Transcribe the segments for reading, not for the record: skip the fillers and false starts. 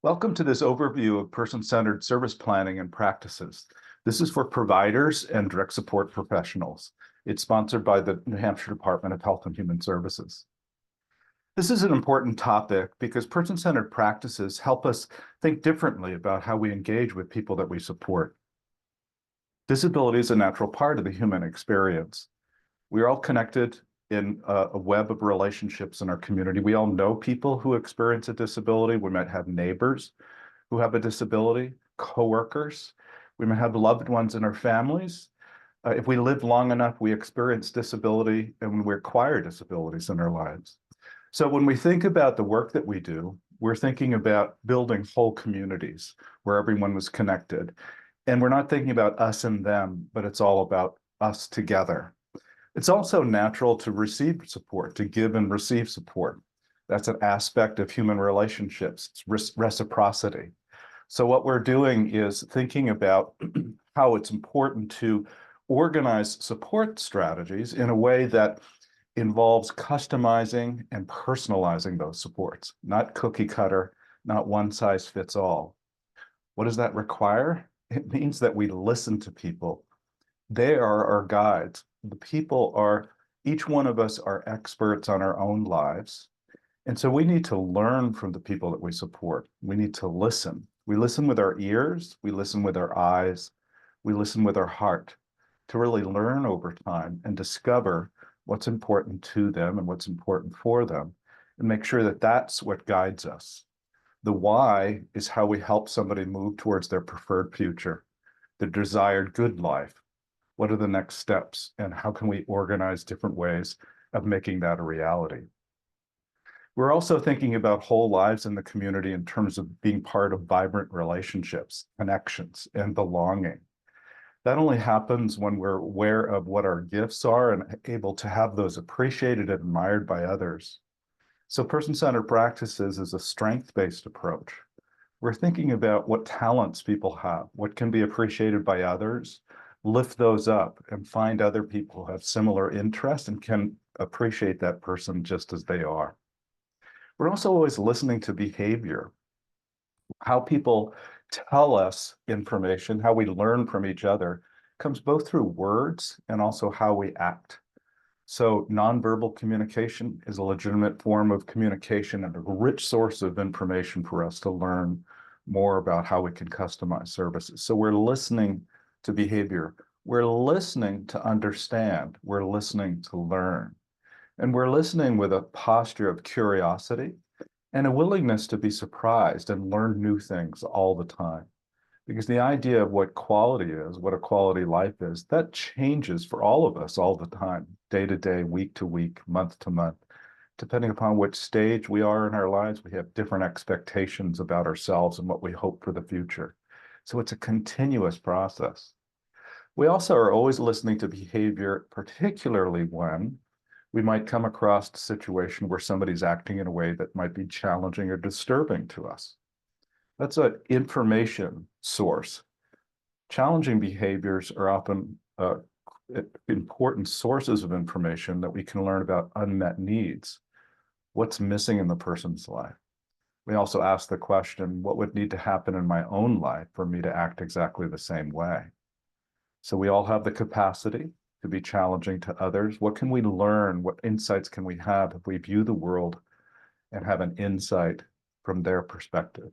Welcome to this overview of person-centered service planning and practices. This is for providers and direct support professionals. It's sponsored by the New Hampshire Department of Health and Human Services. This is an important topic because person-centered practices help us think differently about how we engage with people that we support. Disability is a natural part of the human experience. We're all connected in a web of relationships in our community. We all know people who experience a disability. We might have neighbors who have a disability, coworkers. We might have loved ones in our families. If we live long enough, we experience disability and we acquire disabilities in our lives. So when we think about the work that we do, we're thinking about building whole communities where everyone was connected. And we're not thinking about us and them, but it's all about us together. It's also natural to receive support, to give and receive support. That's an aspect of human relationships, it's reciprocity. So what we're doing is thinking about how it's important to organize support strategies in a way that involves customizing and personalizing those supports, not cookie cutter, not one size fits all. What does that require? It means that we listen to people. They are our guides. The people are, each one of us are experts on our own lives. And so we need to learn from the people that we support. We need to listen. We listen with our ears, we listen with our eyes, we listen with our heart to really learn over time and discover what's important to them and what's important for them, and make sure that that's what guides us. The why is how we help somebody move towards their preferred future, the desired good life. What are the next steps, and how can we organize different ways of making that a reality? We're also thinking about whole lives in the community in terms of being part of vibrant relationships, connections, and belonging. That only happens when we're aware of what our gifts are and able to have those appreciated and admired by others. So person-centered practices is a strength-based approach. We're thinking about what talents people have, what can be appreciated by others, lift those up and find other people who have similar interests and can appreciate that person just as they are. We're also always listening to behavior, how people tell us information, how we learn from each other comes both through words and also how we act. So nonverbal communication is a legitimate form of communication and a rich source of information for us to learn more about how we can customize services. So we're listening to behavior. We're listening to understand. We're listening to learn. And we're listening with a posture of curiosity and a willingness to be surprised and learn new things all the time. Because the idea of what quality is, what a quality life is, that changes for all of us all the time, day to day, week to week, month to month. Depending upon which stage we are in our lives, we have different expectations about ourselves and what we hope for the future. So it's a continuous process. We also are always listening to behavior, particularly when we might come across a situation where somebody's acting in a way that might be challenging or disturbing to us. That's an information source. Challenging behaviors are often important sources of information that we can learn about unmet needs. What's missing in the person's life? We also ask the question, what would need to happen in my own life for me to act exactly the same way? So we all have the capacity to be challenging to others. What can we learn? What insights can we have if we view the world and have an insight from their perspective?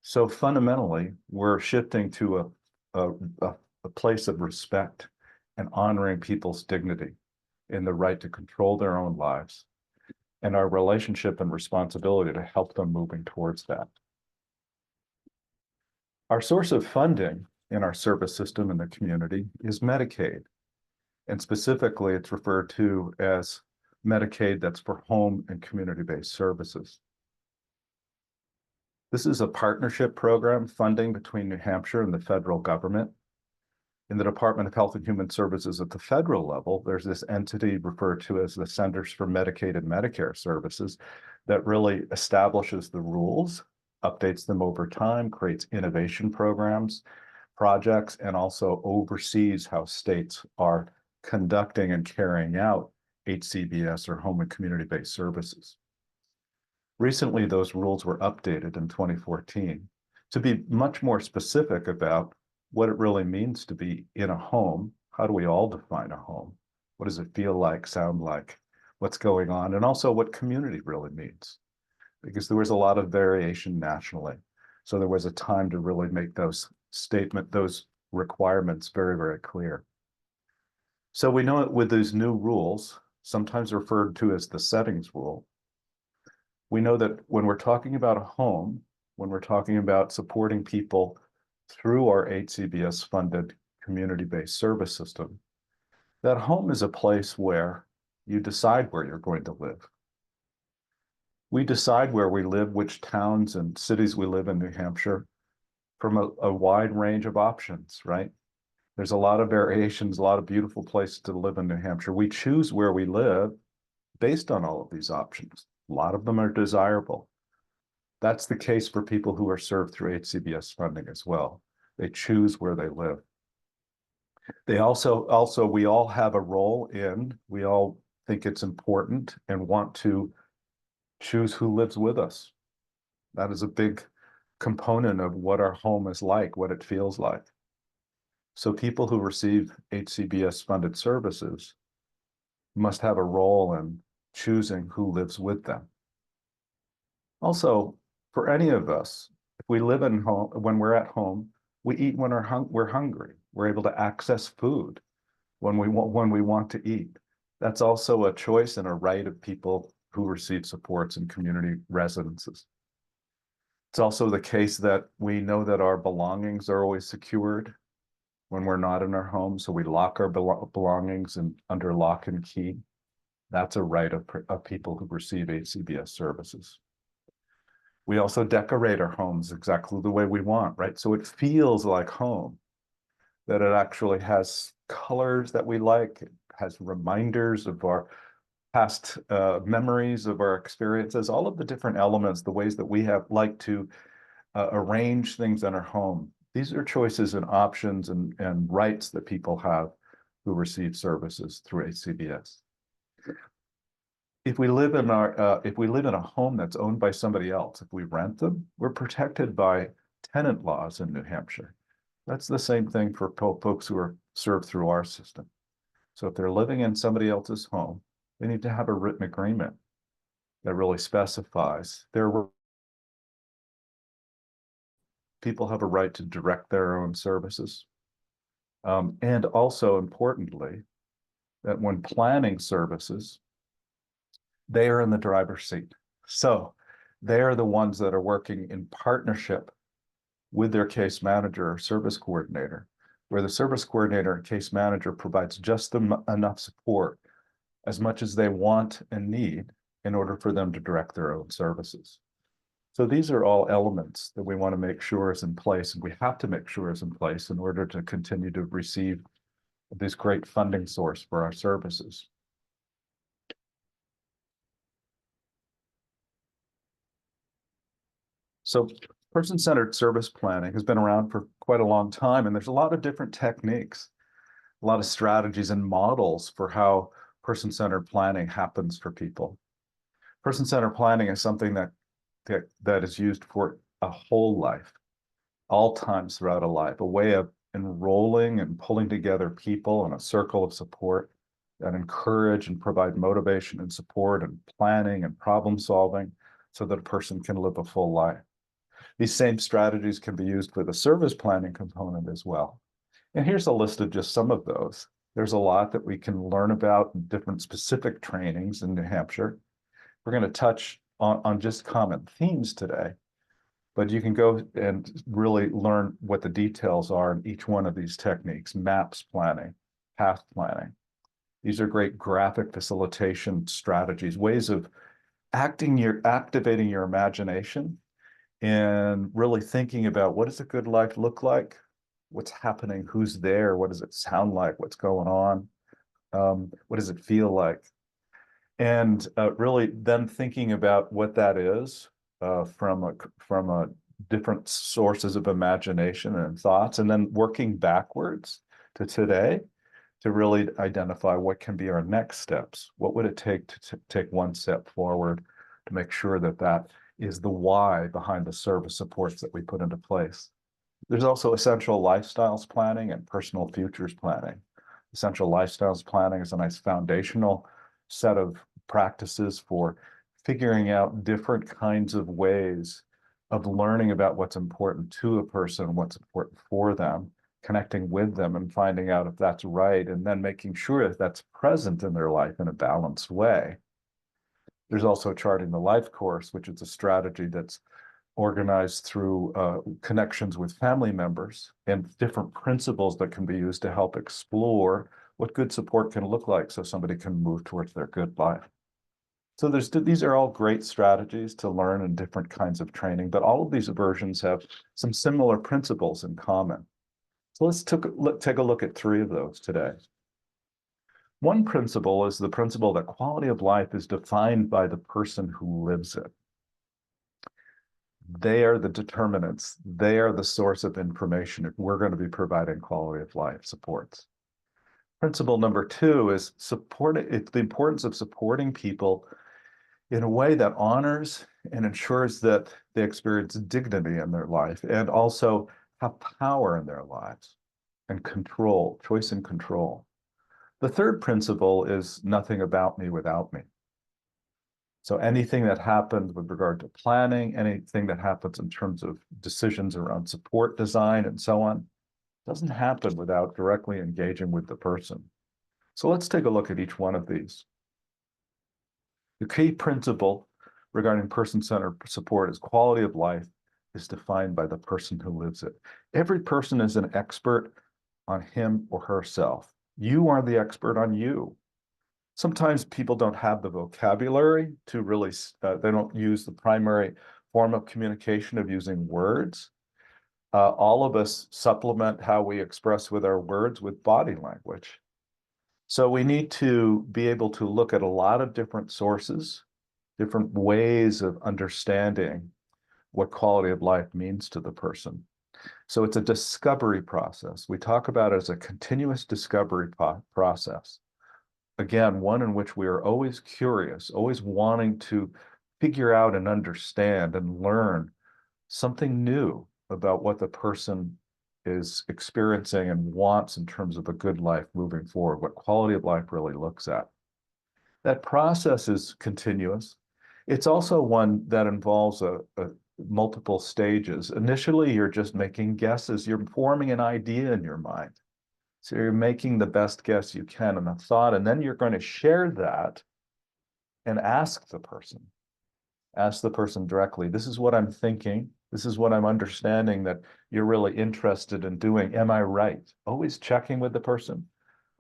So fundamentally, we're shifting to a place of respect and honoring people's dignity in the right to control their own lives and our relationship and responsibility to help them moving towards that. Our source of funding in our service system in the community is Medicaid. And specifically, it's referred to as Medicaid that's for home and community-based services. This is a partnership program funding between New Hampshire and the federal government. In the Department of Health and Human Services at the federal level, there's this entity referred to as the Centers for Medicaid and Medicare Services that really establishes the rules, updates them over time, creates innovation programs, projects, and also oversees how states are conducting and carrying out HCBS or home and community-based services. Recently, those rules were updated in 2014 to be much more specific about what it really means to be in a home. How do we all define a home? What does it feel like, sound like, what's going on, and also what community really means? Because there was a lot of variation nationally. So there was a time to really make those requirements very, very clear. So we know it with these new rules, sometimes referred to as the settings rule. We know that when we're talking about a home, when we're talking about supporting people through our HCBS funded community-based service system, that home is a place where you decide where you're going to live. We decide where we live, which towns and cities we live in New Hampshire from a wide range of options, right? There's a lot of variations, a lot of beautiful places to live in New Hampshire. We choose where we live based on all of these options. A lot of them are desirable. That's the case for people who are served through HCBS funding as well. They choose where they live. They also, we all have a role in, we all think it's important and want to choose who lives with us. That is a big component of what our home is like, what it feels like. So people who receive HCBS funded services must have a role in choosing who lives with them. Also, for any of us, if we live in home, when we're at home, we eat when we're hungry. We're able to access food when we want to eat. That's also a choice and a right of people who receive supports in community residences. It's also the case that we know that our belongings are always secured when we're not in our home, so we lock our belongings under lock and key. That's a right of people who receive HCBS services. We also decorate our homes exactly the way we want, right? So it feels like home, that it actually has colors that we like, it has reminders of our past memories of our experiences, all of the different elements, the ways that we have like to arrange things in our home. These are choices and options and rights that people have who receive services through HCBS. If we live in a home that's owned by somebody else, if we rent them, we're protected by tenant laws in New Hampshire. That's the same thing for folks who are served through our system. So if they're living in somebody else's home, they need to have a written agreement that really specifies people have a right to direct their own services. And also importantly, that when planning services, they are in the driver's seat. So they are the ones that are working in partnership with their case manager or service coordinator, where the service coordinator and case manager provides just enough support, as much as they want and need, in order for them to direct their own services. So these are all elements that we want to make sure is in place, and we have to make sure is in place in order to continue to receive this great funding source for our services. So person-centered service planning has been around for quite a long time, and there's a lot of different techniques, a lot of strategies and models for how person-centered planning happens for people. Person-centered planning is something that is used for a whole life, all times throughout a life, a way of enrolling and pulling together people in a circle of support that encourage and provide motivation and support and planning and problem solving so that a person can live a full life. These same strategies can be used for the service planning component as well. And here's a list of just some of those. There's a lot that we can learn about in different specific trainings in New Hampshire. We're going to touch on just common themes today, but you can go and really learn what the details are in each one of these techniques: MAPS planning, path planning. These are great graphic facilitation strategies, ways of activating your imagination and really thinking about what does a good life look like, what's happening, who's there, what does it sound like, what's going on, what does it feel like, and really then thinking about what that is from a different sources of imagination and thoughts, and then working backwards to today to really identify what can be our next steps. What would it take to take one step forward to make sure that that is the why behind the service supports that we put into place. There's also essential lifestyles planning and personal futures planning. Essential lifestyles planning is a nice foundational set of practices for figuring out different kinds of ways of learning about what's important to a person, what's important for them, connecting with them and finding out if that's right, and then making sure that that's present in their life in a balanced way. There's also charting the life course, which is a strategy that's organized through connections with family members and different principles that can be used to help explore what good support can look like so somebody can move towards their good life. So these are all great strategies to learn in different kinds of training, but all of these versions have some similar principles in common. So let's take a look at three of those today. One principle is the principle that quality of life is defined by the person who lives it. They are the determinants. They are the source of information if we're going to be providing quality of life supports. Principle number two is the importance of supporting people in a way that honors and ensures that they experience dignity in their life and also have power in their lives and control, choice and control. The third principle is nothing about me without me. So anything that happens with regard to planning, anything that happens in terms of decisions around support design and so on, doesn't happen without directly engaging with the person. So let's take a look at each one of these. The key principle regarding person-centered support is quality of life is defined by the person who lives it. Every person is an expert on him or herself. You are the expert on you. Sometimes people don't have the vocabulary to really, they don't use the primary form of communication of using words. All of us supplement how we express with our words with body language. So we need to be able to look at a lot of different sources, different ways of understanding what quality of life means to the person. So it's a discovery process. We talk about it as a continuous discovery process. Again, one in which we are always curious, always wanting to figure out and understand and learn something new about what the person is experiencing and wants in terms of a good life moving forward, what quality of life really looks at. That process is continuous. It's also one that involves multiple stages. Initially, you're just making guesses. You're forming an idea in your mind. So you're making the best guess you can in a thought, and then you're going to share that and ask the person. Ask the person directly, this is what I'm thinking. This is what I'm understanding that you're really interested in doing. Am I right? Always checking with the person.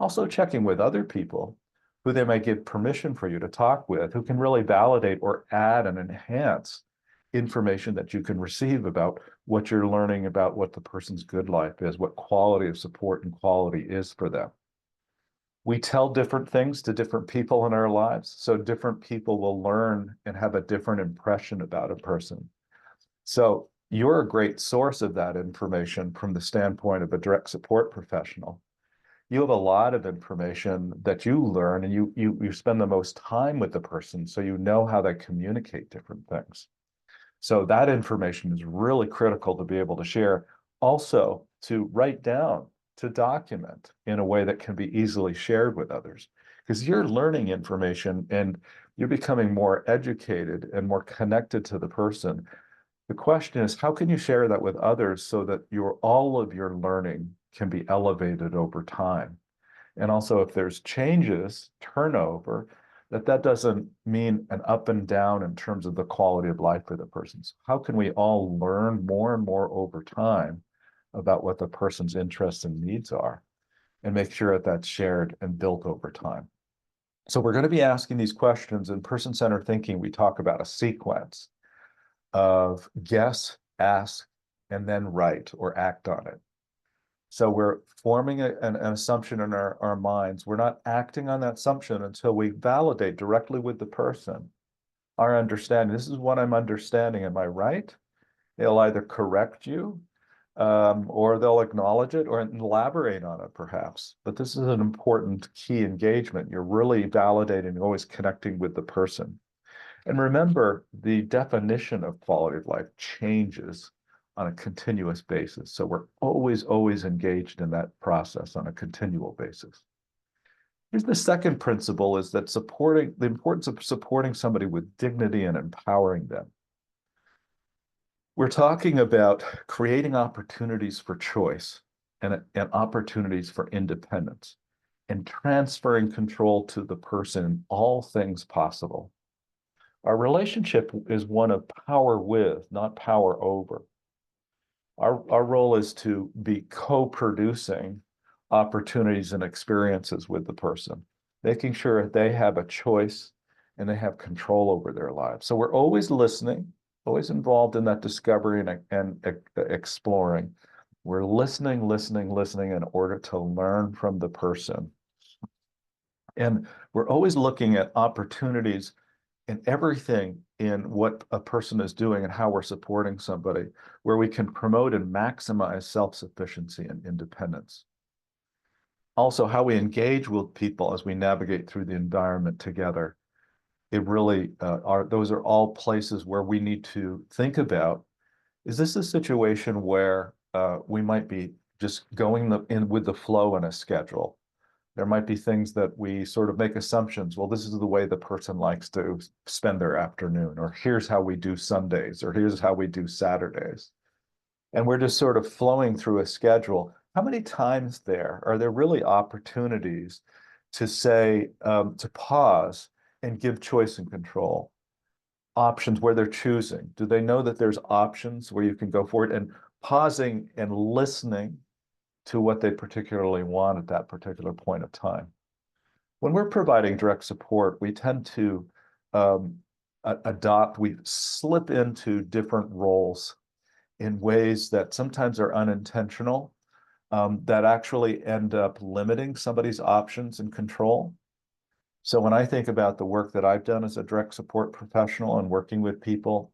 Also checking with other people who they might give permission for you to talk with, who can really validate or add and enhance information that you can receive about what you're learning about what the person's good life is, what quality of support and quality is for them. We tell different things to different people in our lives, so different people will learn and have a different impression about a person. So you're a great source of that information from the standpoint of a direct support professional. You have a lot of information that you learn, and you spend the most time with the person, so you know how they communicate different things. So that information is really critical to be able to share. Also, to write down, to document in a way that can be easily shared with others. Because you're learning information and you're becoming more educated and more connected to the person. The question is, how can you share that with others so that all of your learning can be elevated over time? And also, if there's changes, turnover, that doesn't mean an up and down in terms of the quality of life for the person. So how can we all learn more and more over time about what the person's interests and needs are and make sure that that's shared and built over time? So we're going to be asking these questions. In person-centered thinking, we talk about a sequence of guess, ask, and then write or act on it. So we're forming an assumption in our minds. We're not acting on that assumption until we validate directly with the person our understanding. This is what I'm understanding. Am I right? They'll either correct you or they'll acknowledge it or elaborate on it perhaps. But this is an important key engagement. You're really validating, always connecting with the person. And remember, the definition of quality of life changes on a continuous basis. So we're always engaged in that process on a continual basis. Here's the second principle is that supporting the importance of supporting somebody with dignity and empowering them. We're talking about creating opportunities for choice and opportunities for independence and transferring control to the person in all things possible. Our relationship is one of power with, not power over. Our role is to be co-producing opportunities and experiences with the person, making sure they have a choice and they have control over their lives. So we're always listening, always involved in that discovery and exploring. We're listening in order to learn from the person. And we're always looking at opportunities in everything in what a person is doing and how we're supporting somebody, where we can promote and maximize self-sufficiency and independence. Also, how we engage with people as we navigate through the environment together. It really those are all places where we need to think about, is this a situation where we might be just going in with the flow in a schedule? There might be things that we sort of make assumptions. Well, this is the way the person likes to spend their afternoon, or here's how we do Sundays, or here's how we do Saturdays. And we're just sort of flowing through a schedule. How many times are there really opportunities to say, to pause and give choice and control? Options where they're choosing. Do they know that there's options where you can go forward and pausing and listening to what they particularly want at that particular point of time? When we're providing direct support, we tend to we slip into different roles in ways that sometimes are unintentional, that actually end up limiting somebody's options and control. So when I think about the work that I've done as a direct support professional and working with people,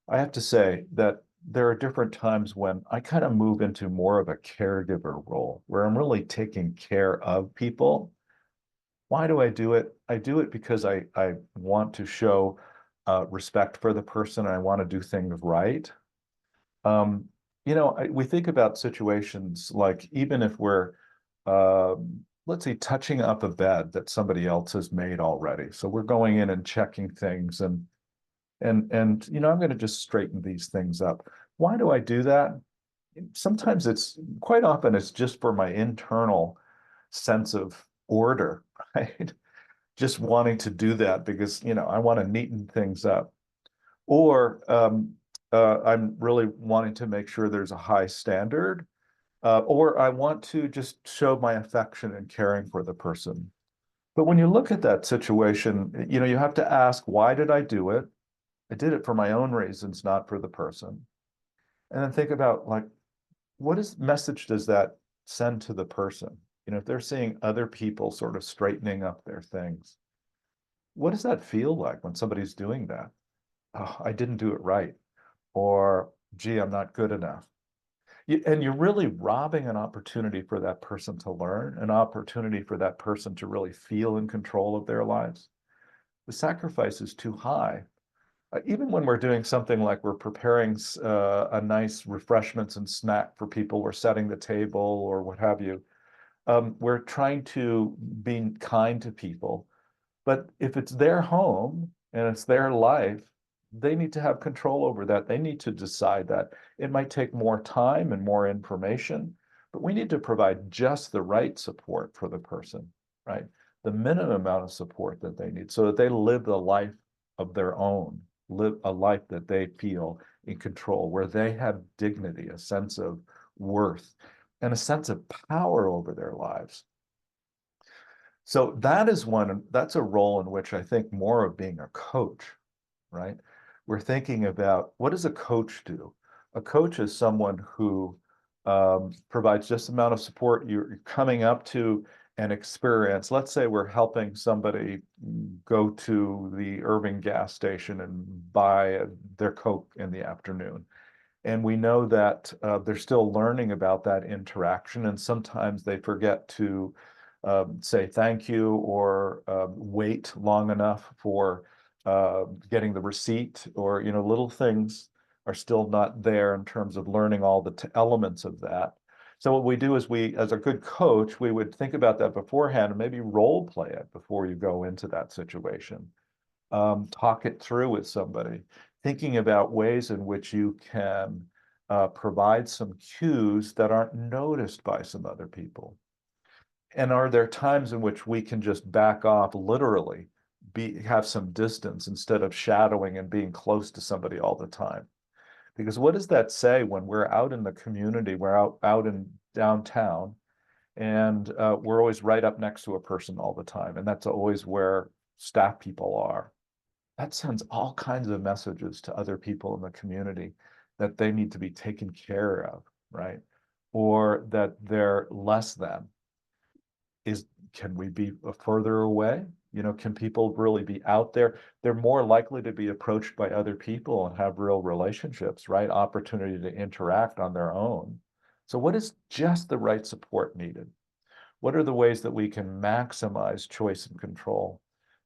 I have to say that there are different times when I kind of move into more of a caregiver role, where I'm really taking care of people. Why do I do it? I do it because I want to show respect for the person, and I want to do things right. Um, we think about situations like, even if we're, let's say, touching up a bed that somebody else has made already. So we're going in and checking things and I'm going to just straighten these things up. Why do I do that? Sometimes quite often it's just for my internal sense of order, right? Just wanting to do that because, I want to neaten things up. Or I'm really wanting to make sure there's a high standard, or I want to just show my affection and caring for the person. But when you look at that situation, you have to ask, why did I do it? I did it for my own reasons, not for the person. And then think about, like, message does that send to the person? If they're seeing other people sort of straightening up their things, what does that feel like when somebody's doing that? Oh, I didn't do it right. Or, gee, I'm not good enough. And you're really robbing an opportunity for that person to learn, an opportunity for that person to really feel in control of their lives. The sacrifice is too high. Even when we're doing something like we're preparing a nice refreshments and snack for people, we're setting the table or what have you, we're trying to be kind to people. But if it's their home and it's their life, they need to have control over that. They need to decide that. It might take more time and more information, but we need to provide just the right support for the person, right? The minimum amount of support that they need so that they live the life of their own, live a life that they feel in control, where they have dignity, a sense of worth, and a sense of power over their lives. So that's a role in which I think more of being a coach, right? We're thinking about, what does a coach do? A coach is someone who provides just the amount of support. You're coming up to an experience. Let's say we're helping somebody go to the Irving gas station and buy their Coke in the afternoon. And we know that they're still learning about that interaction. And sometimes they forget to say thank you or wait long enough for getting the receipt, or, little things are still not there in terms of learning all the elements of that. So what we do is as a good coach, we would think about that beforehand and maybe role play it before you go into that situation. Talk it through with somebody, thinking about ways in which you can provide some cues that aren't noticed by some other people. And are there times in which we can just back off, literally, have some distance instead of shadowing and being close to somebody all the time? Because what does that say when we're out in the community, we're out in downtown, and we're always right up next to a person all the time, and that's always where staff people are. That sends all kinds of messages to other people in the community that they need to be taken care of, right? Or that they're less than. Can we be further away? Can people really be out there? They're more likely to be approached by other people and have real relationships, right? Opportunity to interact on their own. So what is just the right support needed? What are the ways that we can maximize choice and control,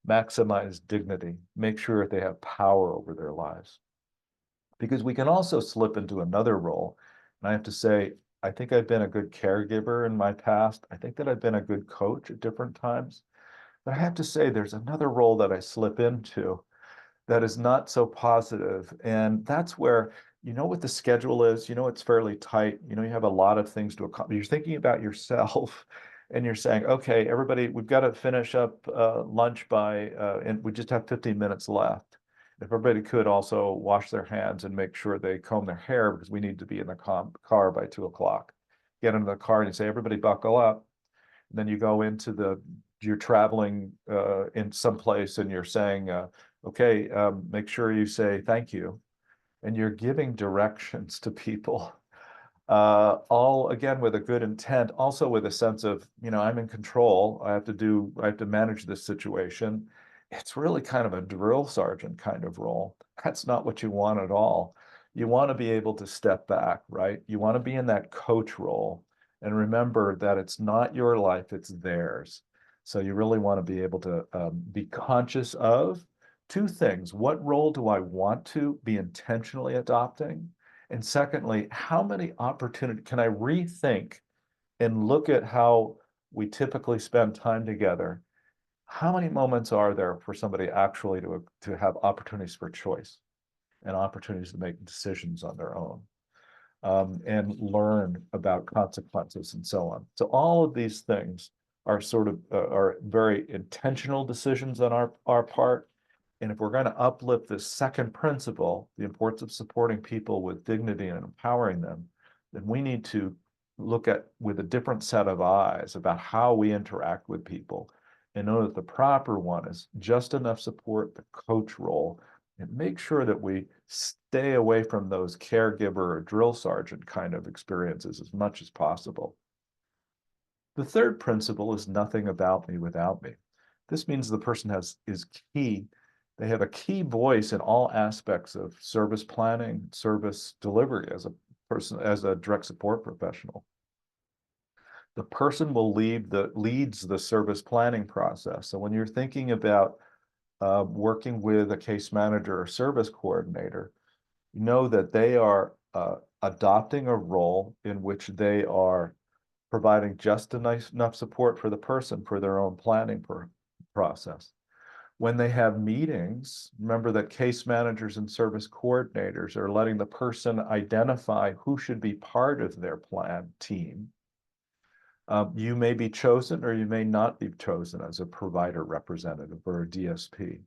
maximize dignity, make sure they have power over their lives? Because we can also slip into another role. And I have to say, I think I've been a good caregiver in my past. I think that I've been a good coach at different times. But I have to say, there's another role that I slip into that is not so positive. And that's where, what the schedule is, it's fairly tight. You have a lot of things to accomplish. You're thinking about yourself and you're saying, okay, everybody, we've got to finish up lunch and we just have 15 minutes left. If everybody could also wash their hands and make sure they comb their hair, because we need to be in the car by 2 o'clock. Get into the car and you say, everybody buckle up. And then you go into you're traveling in some place and you're saying, okay, make sure you say thank you. And you're giving directions to people, all again with a good intent, also with a sense of, I'm in control. I have to manage this situation. It's really kind of a drill sergeant kind of role. That's not what you want at all. You want to be able to step back, right? You want to be in that coach role and remember that it's not your life, it's theirs. So you really want to be able to be conscious of two things. What role do I want to be intentionally adopting? And secondly, how many opportunities can I rethink and look at how we typically spend time together? How many moments are there for somebody actually to have opportunities for choice and opportunities to make decisions on their own, and learn about consequences and so on? So all of these things are sort of are very intentional decisions on our part. And if we're going to uplift this second principle, the importance of supporting people with dignity and empowering them, then we need to look at with a different set of eyes about how we interact with people and know that the proper one is just enough support, the coach role, and make sure that we stay away from those caregiver or drill sergeant kind of experiences as much as possible. The third principle is nothing about me without me. This means the person is key. They have a key voice in all aspects of service planning, service delivery as a person, as a direct support professional. The person will leads the service planning process. So when you're thinking about working with a case manager or service coordinator, know that they are adopting a role in which they are providing just enough support for the person for their own planning process. When they have meetings, remember that case managers and service coordinators are letting the person identify who should be part of their plan team. You may be chosen or you may not be chosen as a provider representative or a DSP,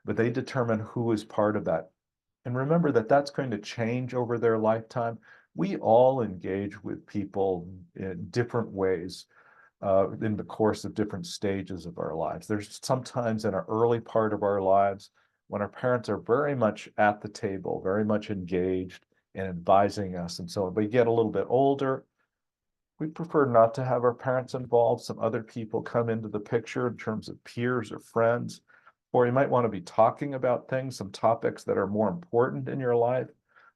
but they determine who is part of that. And remember that that's going to change over their lifetime. We all engage with people in different ways in the course of different stages of our lives. There's sometimes in our early part of our lives when our parents are very much at the table, very much engaged and advising us. And so if we get a little bit older, we prefer not to have our parents involved. Some other people come into the picture in terms of peers or friends, or you might want to be talking about things, some topics that are more important in your life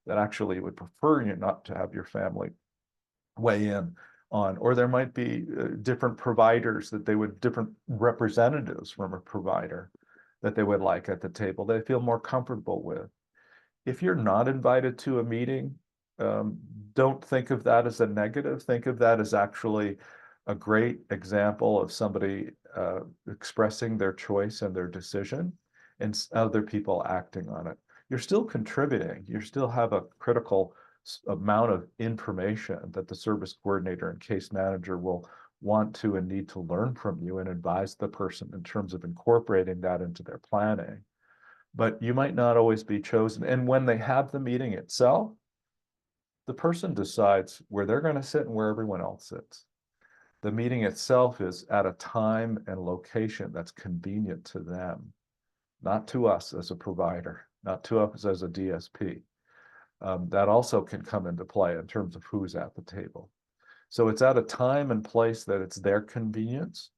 that actually would prefer you not to have your family weigh in on. Or there might be different providers different representatives from a provider that they would like at the table, they feel more comfortable with. If you're not invited to a meeting, don't think of that as a negative. Think of that as actually a great example of somebody expressing their choice and their decision and other people acting on it. You're still contributing. You still have a critical amount of information that the service coordinator and case manager will want to and need to learn from you and advise the person in terms of incorporating that into their planning. But you might not always be chosen. And when they have the meeting itself, the person decides where they're going to sit and where everyone else sits. The meeting itself is at a time and location that's convenient to them, not to us as a provider, not to us as a DSP. That also can come into play in terms of who's at the table. So it's at a time and place that it's their convenience.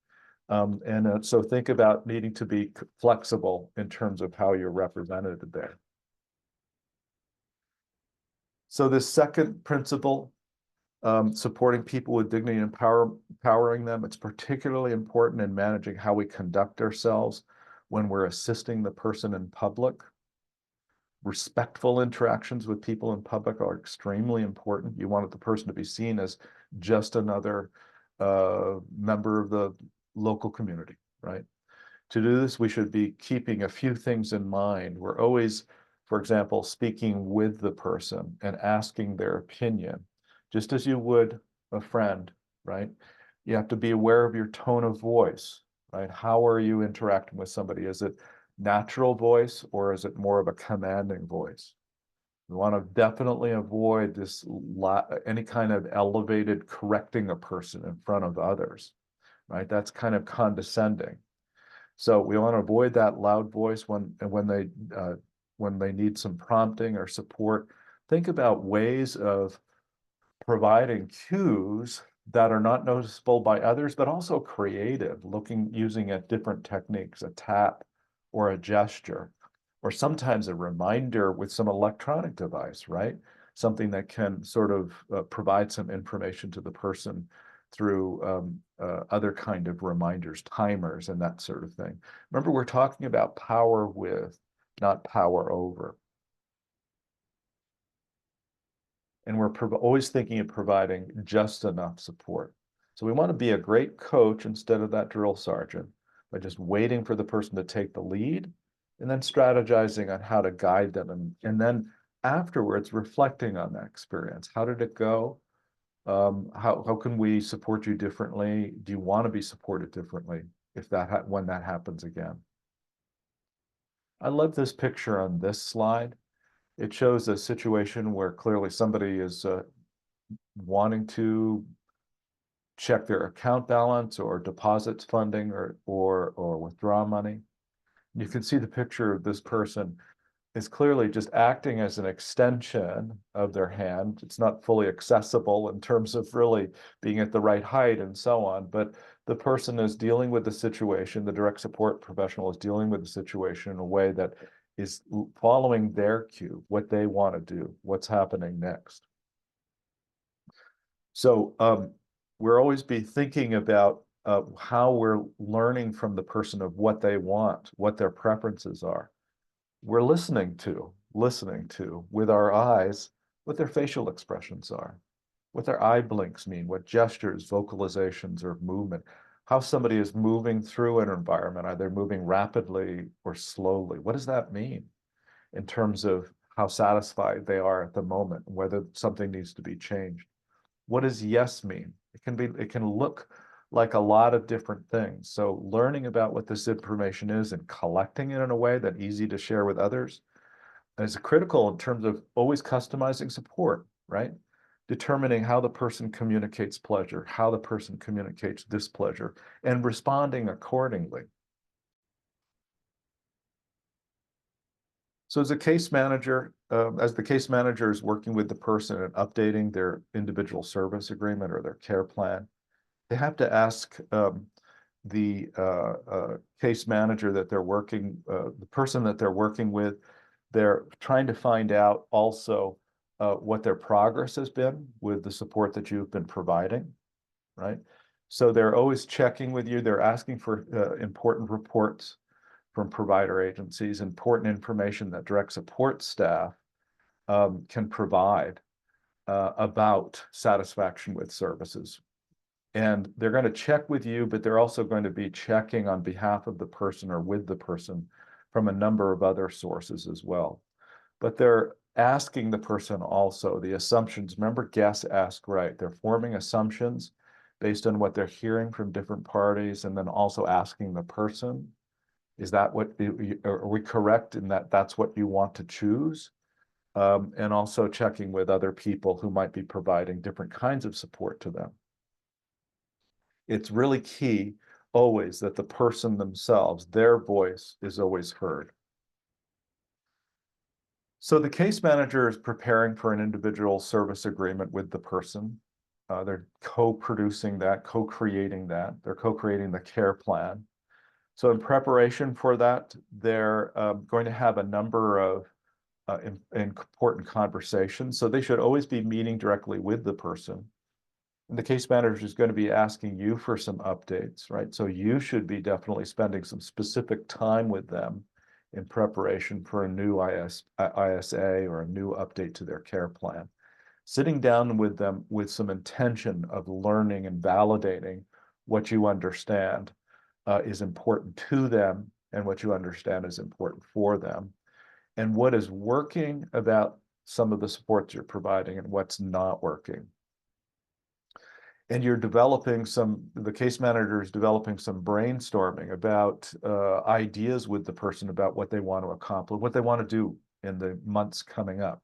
So think about needing to be flexible in terms of how you're represented there. So this second principle, supporting people with dignity and empowering them, it's particularly important in managing how we conduct ourselves when we're assisting the person in public. Respectful interactions with people in public are extremely important. You want the person to be seen as just another member of the local community, right? To do this, we should be keeping a few things in mind. We're always, for example, speaking with the person and asking their opinion, just as you would a friend, right? You have to be aware of your tone of voice, right? How are you interacting with somebody? Is it natural voice or is it more of a commanding voice? We want to definitely avoid this any kind of elevated correcting a person in front of others, right? That's kind of condescending. So we want to avoid that loud voice when they need some prompting or support. Think about ways of providing cues that are not noticeable by others, but also creative, using at different techniques, a tap or a gesture, or sometimes a reminder with some electronic device, right? Something that can sort of provide some information to the person through other kind of reminders, timers, and that sort of thing. Remember, we're talking about power with, not power over. And we're always thinking of providing just enough support. So we want to be a great coach instead of that drill sergeant by just waiting for the person to take the lead and then strategizing on how to guide them. And then afterwards, reflecting on that experience. How did it go? How can we support you differently? Do you want to be supported differently when that happens again? I love this picture on this slide. It shows a situation where clearly somebody is wanting to check their account balance or deposits funding or withdraw money. You can see the picture of this person is clearly just acting as an extension of their hand. It's not fully accessible in terms of really being at the right height and so on, but the person is dealing with the situation, the direct support professional is dealing with the situation in a way that is following their cue, what they want to do, what's happening next. So we'll always be thinking about how we're learning from the person of what they want, what their preferences are. We're listening to with our eyes what their facial expressions are, what their eye blinks mean, what gestures, vocalizations, or movement, how somebody is moving through an environment. Are they moving rapidly or slowly? What does that mean in terms of how satisfied they are at the moment, whether something needs to be changed? What does yes mean? It can look like a lot of different things. So learning about what this information is and collecting it in a way that's easy to share with others is critical in terms of always customizing support, right? Determining how the person communicates pleasure, how the person communicates displeasure, and responding accordingly. So as a case manager, as the case manager is working with the person and updating their individual service agreement or their care plan, they have to ask the case manager that they're working, the person that they're working with, they're trying to find out also what their progress has been with the support that you've been providing, right? So they're always checking with you. They're asking for important reports from provider agencies, important information that direct support staff can provide about satisfaction with services. And they're going to check with you, but they're also going to be checking on behalf of the person or with the person from a number of other sources as well. But they're asking the person also the assumptions. Remember, guess, ask, right. They're forming assumptions based on what they're hearing from different parties, and then also asking the person, is that what, are we correct in that that's what you want to choose? And also checking with other people who might be providing different kinds of support to them. It's really key always that the person themselves, their voice is always heard. So the case manager is preparing for an individual service agreement with the person. They're co-producing that, co-creating that. They're co-creating the care plan. So in preparation for that, they're going to have a number of important conversations. So they should always be meeting directly with the person. And the case manager is going to be asking you for some updates, right? So you should be definitely spending some specific time with them in preparation for a new ISA or a new update to their care plan. Sitting down with them with some intention of learning and validating what you understand is important to them, and what you understand is important for them, and what is working about some of the supports you're providing and what's not working. And you're developing the case manager is developing some brainstorming about ideas with the person about what they want to accomplish, what they want to do in the months coming up.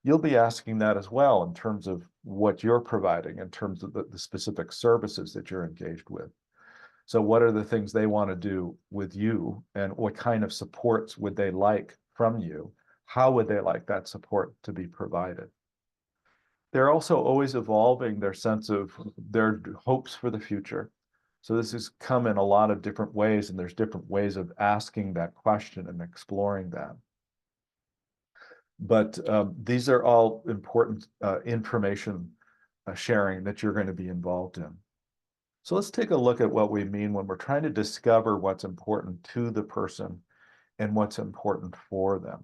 You'll be asking that as well in terms of what you're providing, in terms of the specific services that you're engaged with. So what are the things they want to do with you, and what kind of supports would they like from you? How would they like that support to be provided? They're also always evolving their sense of their hopes for the future. So this has come in a lot of different ways, and there's different ways of asking that question and exploring that. But these are all important information sharing that you're going to be involved in. So let's take a look at what we mean when we're trying to discover what's important to the person and what's important for them.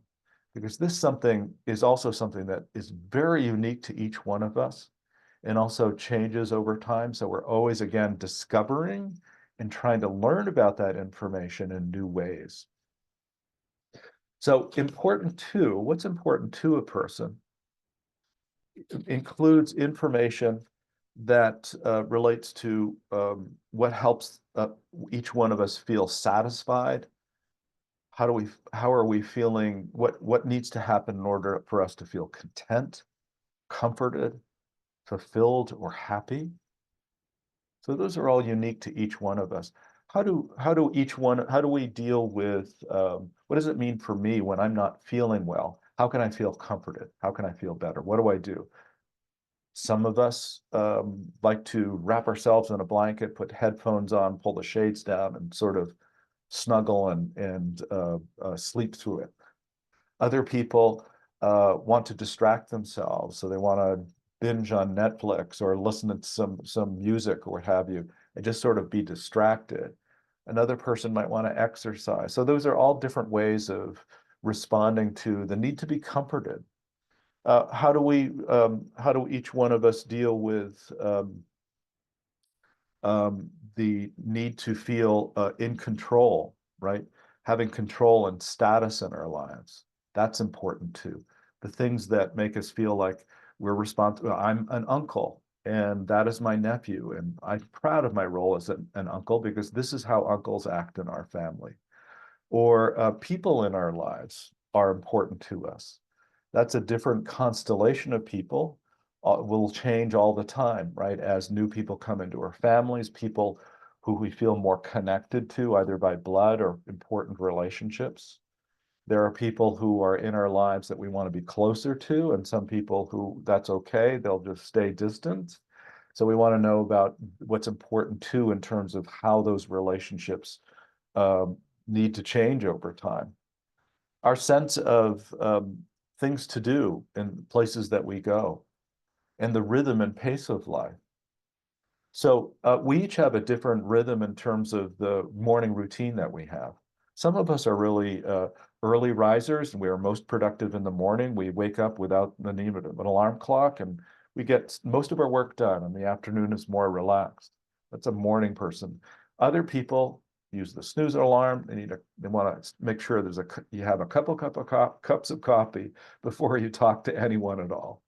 Because this is also something that is very unique to each one of us and also changes over time. So we're always, again, discovering and trying to learn about that information in new ways. So what's important to a person includes information that relates to what helps each one of us feel satisfied. How are we feeling? What needs to happen in order for us to feel content, comforted, fulfilled, or happy? So those are all unique to each one of us. How do we deal with what does it mean for me when I'm not feeling well? How can I feel comforted? How can I feel better? What do I do? Some of us like to wrap ourselves in a blanket, put headphones on, pull the shades down, and sort of snuggle and sleep through it. Other people want to distract themselves, so they want to binge on Netflix or listen to some music or what have you, and just sort of be distracted. Another person might want to exercise. So those are all different ways of responding to the need to be comforted. How do each one of us deal with the need to feel in control, right? Having control and status in our lives. That's important too. The things that make us feel like we're responsible. I'm an uncle, and that is my nephew, and I'm proud of my role as an uncle, because this is how uncles act in our family. Or people in our lives are important to us. That's a different constellation of people. Will change all the time, right? As new people come into our families, people who we feel more connected to, either by blood or important relationships. There are people who are in our lives that we want to be closer to, and some people who that's okay, they'll just stay distant. So we want to know about what's important too in terms of how those relationships need to change over time. Our sense of things to do in places that we go, and the rhythm and pace of life. So we each have a different rhythm in terms of the morning routine that we have. Some of us are really early risers, and we are most productive in the morning. We wake up without the need of an alarm clock, and we get most of our work done, and the afternoon is more relaxed. That's a morning person. Other people use the snooze alarm. They want to make sure you have a cups of coffee before you talk to anyone at all.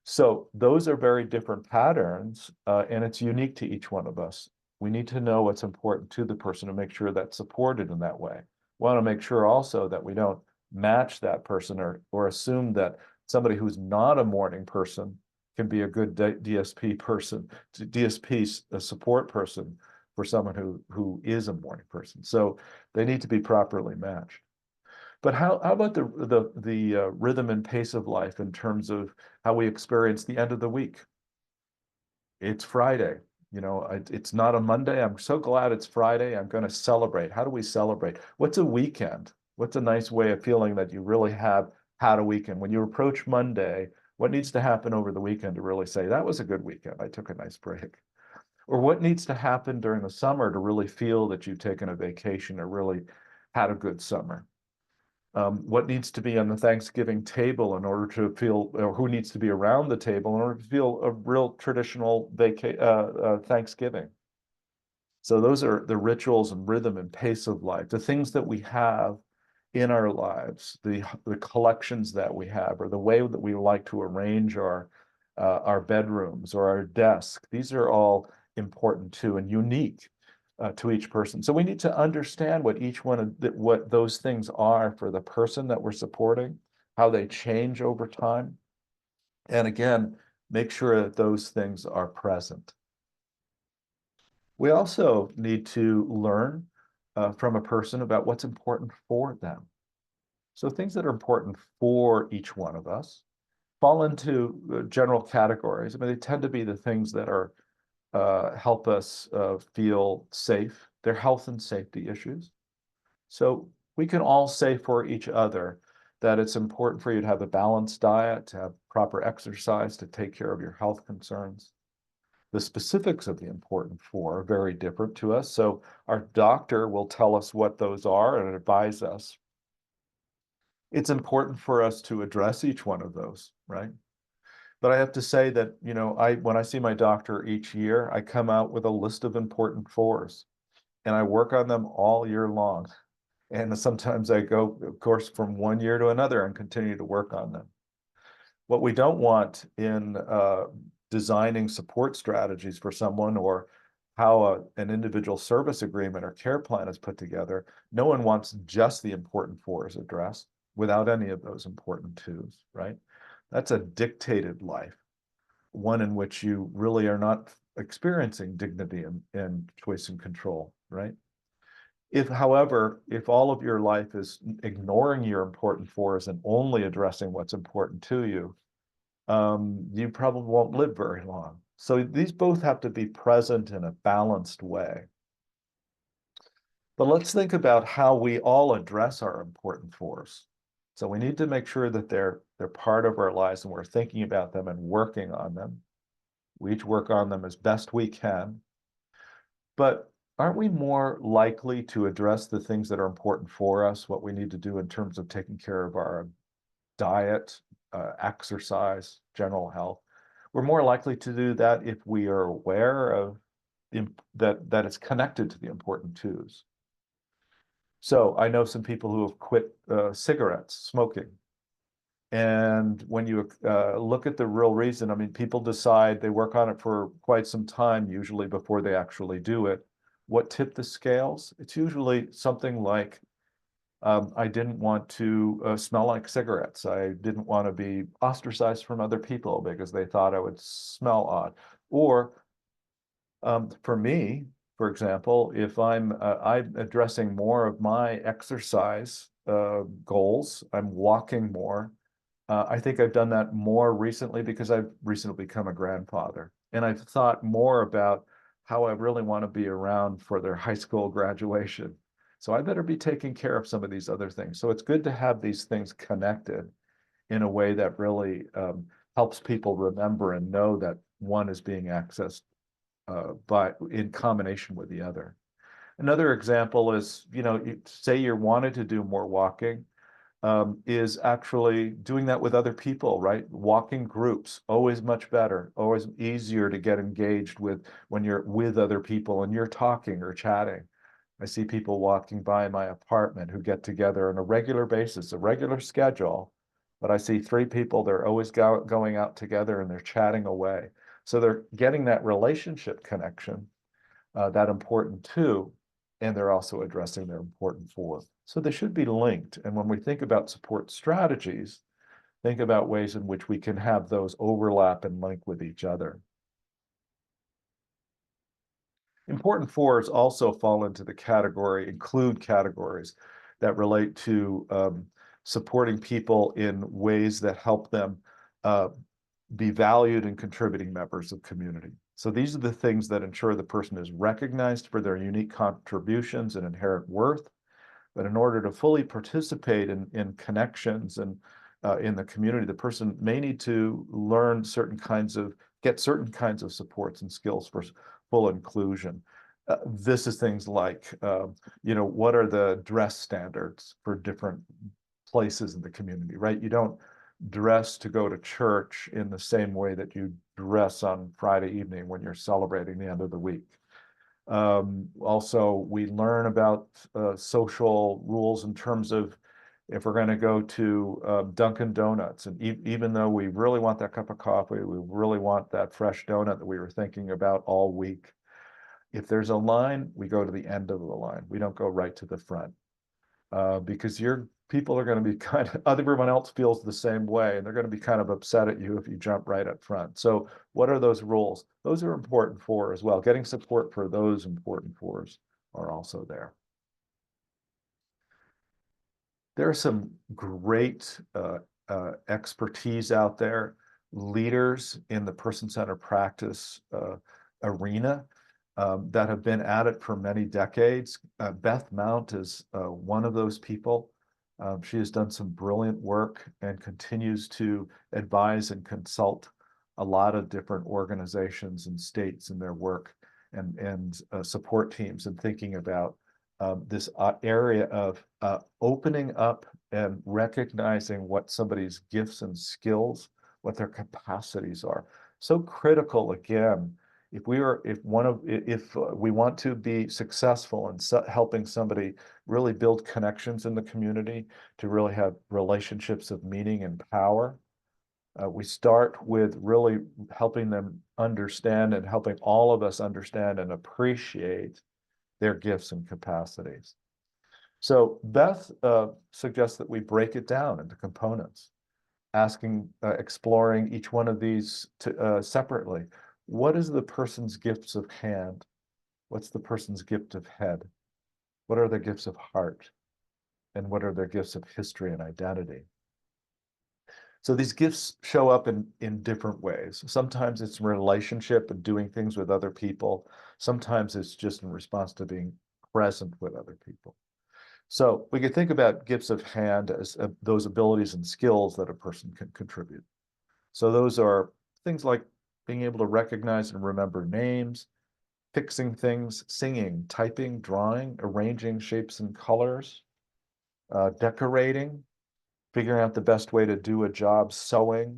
So those are very different patterns, and it's unique to each one of us. We need to know what's important to the person and make sure that's supported in that way. We want to make sure also that we don't match that person or assume that somebody who's not a morning person can be a good DSP person, DSP support person for someone who is a morning person. So they need to be properly matched. But how about the rhythm and pace of life in terms of how we experience the end of the week? It's Friday. It's not a Monday. I'm so glad it's Friday. I'm going to celebrate. How do we celebrate? What's a weekend? What's a nice way of feeling that you really have had a weekend? When you approach Monday, what needs to happen over the weekend to really say, that was a good weekend. I took a nice break. Or what needs to happen during the summer to really feel that you've taken a vacation or really had a good summer? What needs to be on the Thanksgiving table in order to feel, or who needs to be around the table in order to feel a real traditional Thanksgiving. So those are the rituals and rhythm and pace of life, the things that we have in our lives, the collections that we have, or the way that we like to arrange our bedrooms or our desk. These are all important too and unique to each person. So we need to understand what what those things are for the person that we're supporting, how they change over time. And again, make sure that those things are present. We also need to learn from a person about what's important for them. So things that are important for each one of us fall into general categories. I mean, they tend to be the things that are help us feel safe. They're health and safety issues. So we can all say for each other that it's important for you to have a balanced diet, to have proper exercise, to take care of your health concerns. The specifics of the important for are very different to us. So our doctor will tell us what those are and advise us. It's important for us to address each one of those, right? But I have to say that, when I see my doctor each year, I come out with a list of important fours and I work on them all year long. And sometimes I go, of course, from one year to another and continue to work on them. What we don't want in designing support strategies for someone or how an individual service agreement or care plan is put together, no one wants just the important fours addressed without any of those important twos, right? That's a dictated life, one in which you really are not experiencing dignity and choice and control, right? However, if all of your life is ignoring your important fours and only addressing what's important to you, you probably won't live very long. So these both have to be present in a balanced way. But let's think about how we all address our important fours. So we need to make sure that they're part of our lives and we're thinking about them and working on them. We each work on them as best we can. But aren't we more likely to address the things that are important for us, what we need to do in terms of taking care of our diet, exercise, general health? We're more likely to do that if we are aware of that it's connected to the important twos. So I know some people who have quit cigarettes, smoking. And when you look at the real reason, I mean, people decide they work on it for quite some time, usually before they actually do it. What tipped the scales? It's usually something like, I didn't want to smell like cigarettes. I didn't want to be ostracized from other people because they thought I would smell odd. Or for me, for example, if I'm addressing more of my exercise goals, I'm walking more. I think I've done that more recently because I've recently become a grandfather. And I've thought more about how I really want to be around for their high school graduation. So I better be taking care of some of these other things. So it's good to have these things connected in a way that really helps people remember and know that one is being accessed in combination with the other. Another example is, say you wanted to do more walking, is actually doing that with other people, right? Walking groups, always much better, always easier to get engaged with when you're with other people and you're talking or chatting. I see people walking by my apartment who get together on a regular basis, a regular schedule, but I see three people, they're always going out together and they're chatting away. So they're getting that relationship connection, that important too, and they're also addressing their important four. So they should be linked. And when we think about support strategies, think about ways in which we can have those overlap and link with each other. Important fours also fall into the include categories that relate to supporting people in ways that help them be valued and contributing members of community. So these are the things that ensure the person is recognized for their unique contributions and inherent worth. But in order to fully participate in connections and in the community, the person may need to get certain kinds of supports and skills for full inclusion. This is things like, what are the dress standards for different places in the community, right? You don't dress to go to church in the same way that you dress on Friday evening when you're celebrating the end of the week. Also, we learn about social rules in terms of if we're going to go to Dunkin' Donuts, and even though we really want that cup of coffee, we really want that fresh donut that we were thinking about all week. If there's a line, we go to the end of the line. We don't go right to the front, because people are going to be everyone else feels the same way, and they're going to be kind of upset at you if you jump right up front. So what are those rules? Those are important for as well. Getting support for those important fours are also there. There are some great expertise out there, leaders in the person-centered practice arena that have been at it for many decades. Beth Mount is one of those people. She has done some brilliant work and continues to advise and consult a lot of different organizations and states in their work and support teams and thinking about this area of opening up and recognizing what somebody's gifts and skills, what their capacities are. So critical again. If we want to be successful in helping somebody really build connections in the community, to really have relationships of meaning and power, we start with really helping them understand and helping all of us understand and appreciate their gifts and capacities. So Beth suggests that we break it down into components, exploring each one of these separately. What is the person's gifts of hand? What's the person's gift of head? What are their gifts of heart? And what are their gifts of history and identity? So these gifts show up in different ways. Sometimes it's relationship and doing things with other people. Sometimes it's just in response to being present with other people. So we could think about gifts of hand as those abilities and skills that a person can contribute. So those are things like being able to recognize and remember names, fixing things, singing, typing, drawing, arranging shapes and colors, decorating, figuring out the best way to do a job, sewing,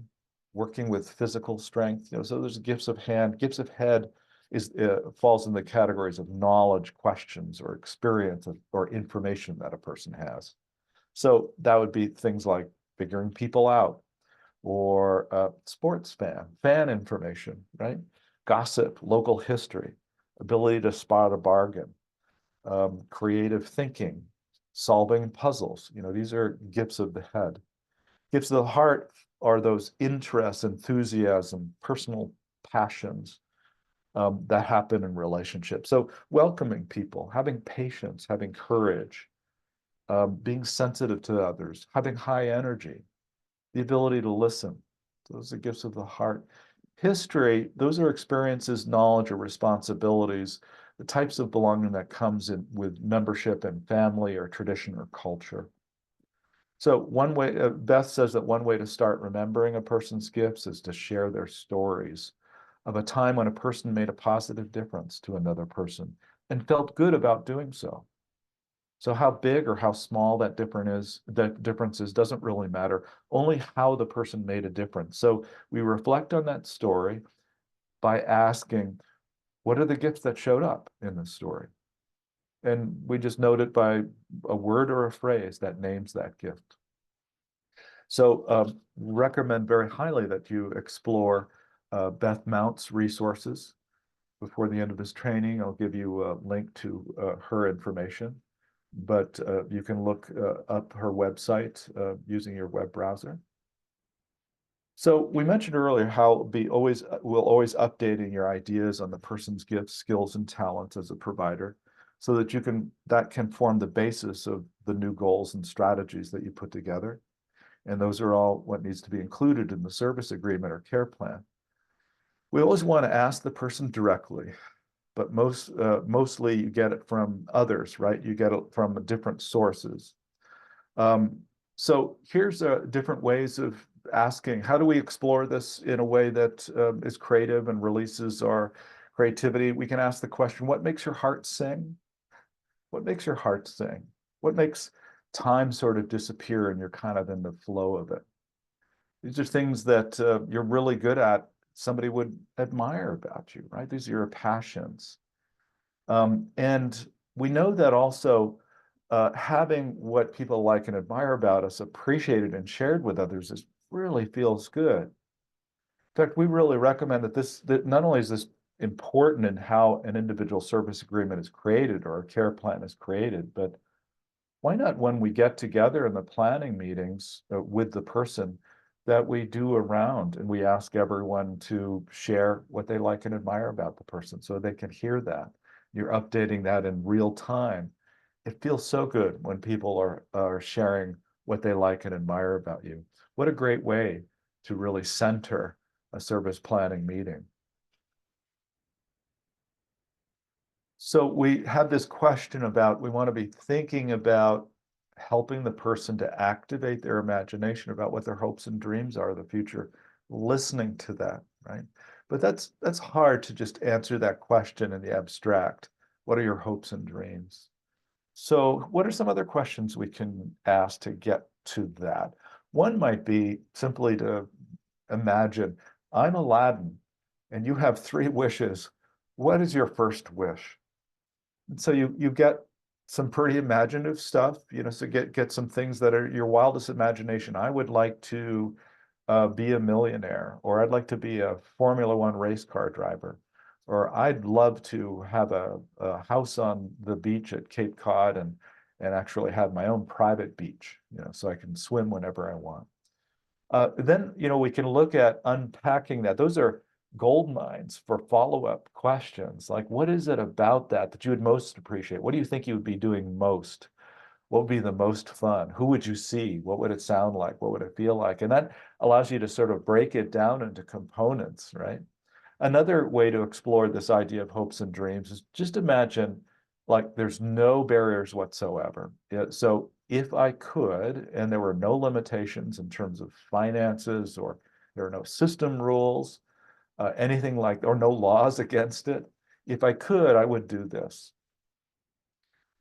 working with physical strength. So there's gifts of hand. Gifts of head falls in the categories of knowledge, questions, or experience or information that a person has. So that would be things like figuring people out, or sports fan information, right? Gossip, local history, ability to spot a bargain, creative thinking, solving puzzles. These are gifts of the head. Gifts of the heart are those interests, enthusiasm, personal passions that happen in relationships. So welcoming people, having patience, having courage, being sensitive to others, having high energy, the ability to listen. Those are gifts of the heart. History, those are experiences, knowledge, or responsibilities, the types of belonging that comes in with membership in family or tradition or culture. So one way, Beth says that one way to start remembering a person's gifts is to share their stories of a time when a person made a positive difference to another person. and felt good about doing so. So how big or how small that difference is doesn't really matter, only how the person made a difference. So we reflect on that story by asking, what are the gifts that showed up in this story? And we just note it by a word or a phrase that names that gift. So recommend very highly that you explore Beth Mount's resources. Before the end of this training, I'll give you a link to her information, but you can look up her website using your web browser. So we mentioned earlier how we'll always updating your ideas on the person's gifts, skills, and talents as a provider, so that that can form the basis of the new goals and strategies that you put together. And those are all what needs to be included in the service agreement or care plan. We always want to ask the person directly, but mostly you get it from others, right? You get it from different sources. So here's different ways of asking, how do we explore this in a way that is creative and releases our creativity? We can ask the question, what makes your heart sing? What makes your heart sing? What makes time sort of disappear and you're kind of in the flow of it? These are things that you're really good at, somebody would admire about you, right? These are your passions. And we know that also having what people like and admire about us appreciated and shared with others really feels good. In fact, we really recommend that not only is this important in how an individual service agreement is created or a care plan is created, but why not when we get together in the planning meetings with the person that we do a round and we ask everyone to share what they like and admire about the person so they can hear that. You're updating that in real time. It feels so good when people are sharing what they like and admire about you. What a great way to really center a service planning meeting. So we have this question about, we want to be thinking about helping the person to activate their imagination about what their hopes and dreams are of the future, listening to that, right? But that's hard to just answer that question in the abstract. What are your hopes and dreams? So what are some other questions we can ask to get to that? One might be simply to imagine, I'm Aladdin and you have 3 wishes. What is your first wish? And so you get some pretty imaginative stuff, so get some things that are your wildest imagination. I would like to be a millionaire, or I'd like to be a Formula One race car driver, or I'd love to have a house on the beach at Cape Cod and actually have my own private beach, so I can swim whenever I want. Then, we can look at unpacking that. Those are gold mines for follow-up questions. Like, what is it about that you would most appreciate? What do you think you would be doing most? What would be the most fun? Who would you see? What would it sound like? What would it feel like? And that allows you to sort of break it down into components, right? Another way to explore this idea of hopes and dreams is just imagine like there's no barriers whatsoever. So if I could, and there were no limitations in terms of finances, or there are no system rules, anything like, or no laws against it, if I could, I would do this.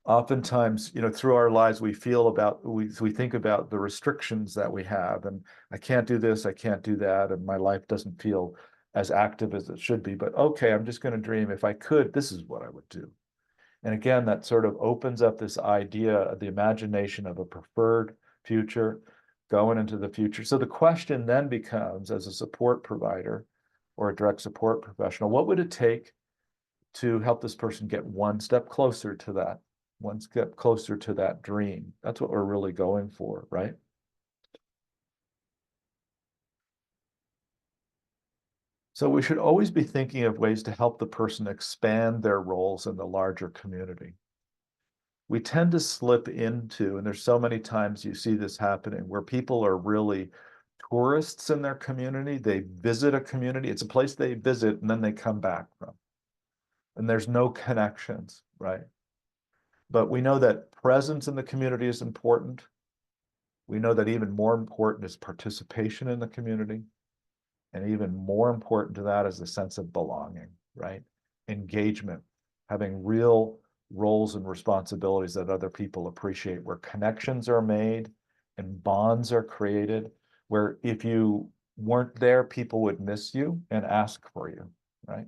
Oftentimes, through our lives, we think about the restrictions that we have, and I can't do this, I can't do that, and my life doesn't feel as active as it should be. But okay, I'm just going to dream. If I could, this is what I would do. And again, that sort of opens up this idea of the imagination of a preferred future, going into the future. So the question then becomes, as a support provider or a direct support professional, what would it take to help this person get one step closer to that dream? That's what we're really going for, right? So we should always be thinking of ways to help the person expand their roles in the larger community. We tend to slip into, and there's so many times you see this happening, where people are really tourists in their community. They visit a community. It's a place they visit and then they come back from. And there's no connections, right? But we know that presence in the community is important. We know that even more important is participation in the community. And even more important to that is the sense of belonging, right? Engagement. having real roles and responsibilities that other people appreciate, where connections are made and bonds are created, where if you weren't there, people would miss you and ask for you, right?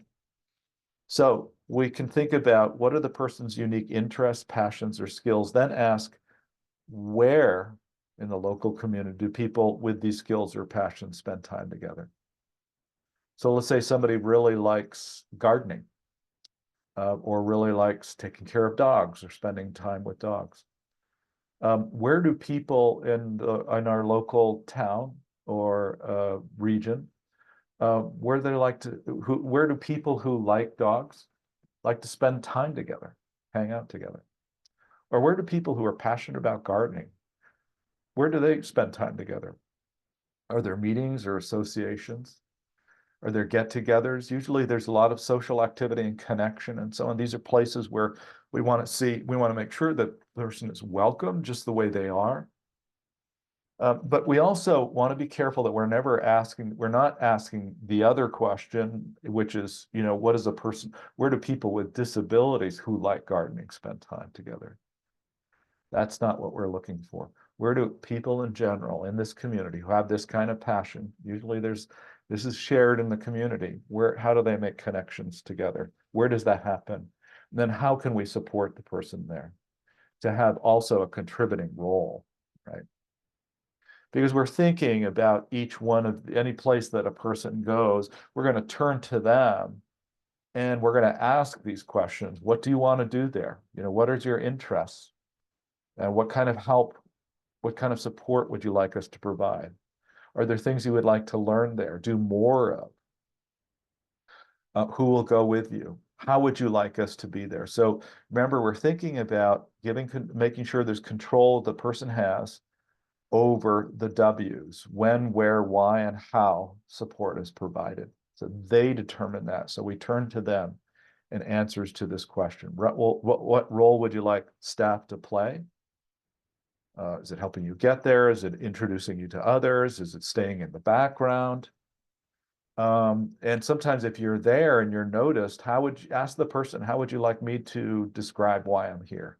So we can think about what are the person's unique interests, passions, or skills, then ask where in the local community do people with these skills or passions spend time together. So let's say somebody really likes gardening, or really likes taking care of dogs or spending time with dogs. Where do people in our local town or region, where do people who like dogs like to spend time together, hang out together? Or where do people who are passionate about gardening, where do they spend time together? Are there meetings or associations? Are there get-togethers? Usually there's a lot of social activity and connection and so on. These are places where we want to make sure that the person is welcome just the way they are. But we also want to be careful that we're not asking the other question, which is, where do people with disabilities who like gardening spend time together? That's not what we're looking for. Where do people in general in this community who have this kind of passion, usually this is shared in the community, how do they make connections together? Where does that happen? And then how can we support the person there to have also a contributing role, right? Because we're thinking about any place that a person goes, we're going to turn to them and we're going to ask these questions. What do you want to do there? What is your interests? And what kind of help, what kind of support would you like us to provide? Are there things you would like to learn there, do more of? Who will go with you? How would you like us to be there? So remember, we're thinking about making sure there's control the person has over the W's, when, where, why, and how support is provided. So they determine that. So we turn to them in answers to this question. What role would you like staff to play? Is it helping you get there? Is it introducing you to others? Is it staying in the background? And sometimes if you're there and you're noticed, how would you ask the person, how would you like me to describe why I'm here?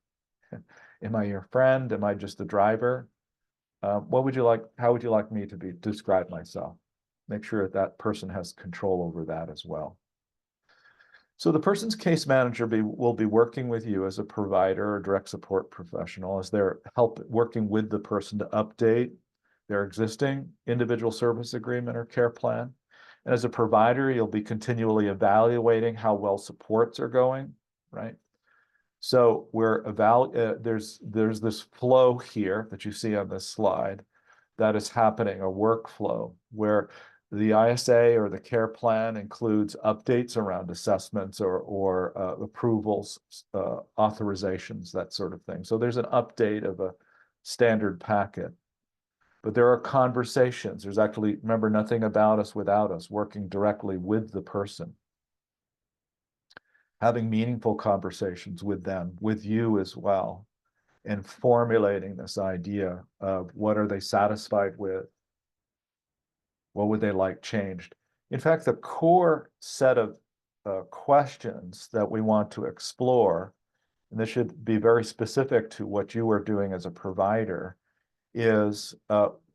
Am I your friend? Am I just a driver? How would you like me to describe myself? Make sure that person has control over that as well. So the person's case manager will be working with you as a provider or direct support professional as they're working with the person to update their existing individual service agreement or care plan. And as a provider, you'll be continually evaluating how well supports are going, right? So there's this flow here that you see on this slide that is happening, a workflow where the ISA or the care plan includes updates around assessments or approvals, authorizations, that sort of thing. So there's an update of a standard packet. But there are conversations. There's actually, remember, nothing about us without us, working directly with the person. Having meaningful conversations with them, with you as well, and formulating this idea of what are they satisfied with? What would they like changed? In fact, the core set of questions that we want to explore, and this should be very specific to what you are doing as a provider, is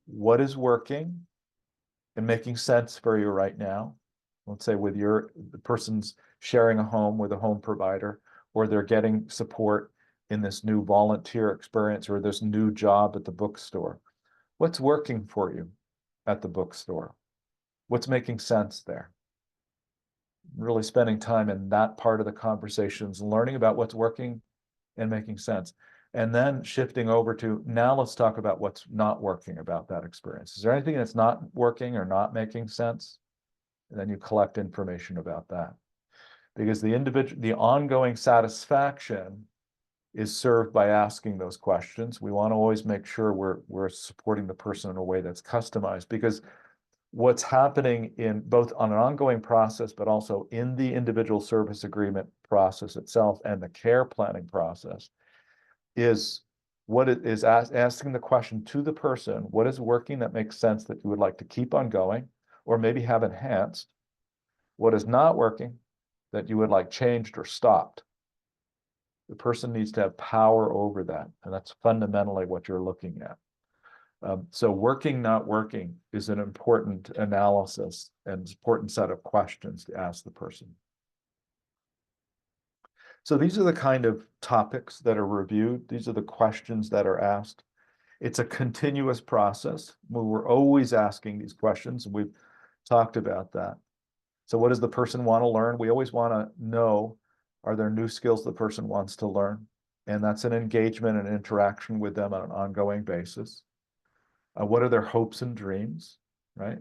what is working and making sense for you right now? Let's say the person's sharing a home with a home provider, or they're getting support in this new volunteer experience or this new job at the bookstore. What's working for you at the bookstore? What's making sense there? Really spending time in that part of the conversations, learning about what's working and making sense. And then shifting over to, now let's talk about what's not working about that experience. Is there anything that's not working or not making sense? And then you collect information about that. Because the ongoing satisfaction is served by asking those questions. We want to always make sure we're supporting the person in a way that's customized, because what's happening in both on an ongoing process, but also in the individual service agreement process itself and the care planning process, is what it is asking the question to the person, what is working that makes sense that you would like to keep on going or maybe have enhanced? What is not working that you would like changed or stopped? The person needs to have power over that, and that's fundamentally what you're looking at. So working, not working is an important analysis and important set of questions to ask the person. So these are the kind of topics that are reviewed. These are the questions that are asked. It's a continuous process. We're always asking these questions. We've talked about that. So what does the person want to learn? We always want to know, are there new skills the person wants to learn? And that's an engagement and interaction with them on an ongoing basis. What are their hopes and dreams, right?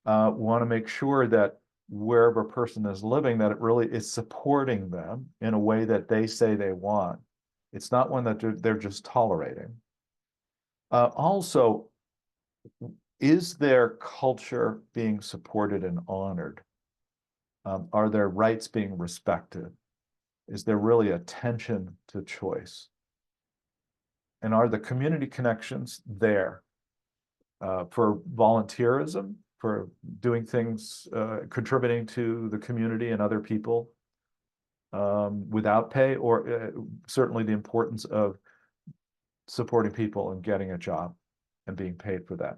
We want to make sure that wherever a person is living, that it really is supporting them in a way that they say they want. It's not one that they're just tolerating. Also, is their culture being supported and honored? Are their rights being respected? Is there really attention to choice? And are the community connections there for volunteerism, for doing things, contributing to the community and other people without pay, or certainly the importance of supporting people and getting a job and being paid for that?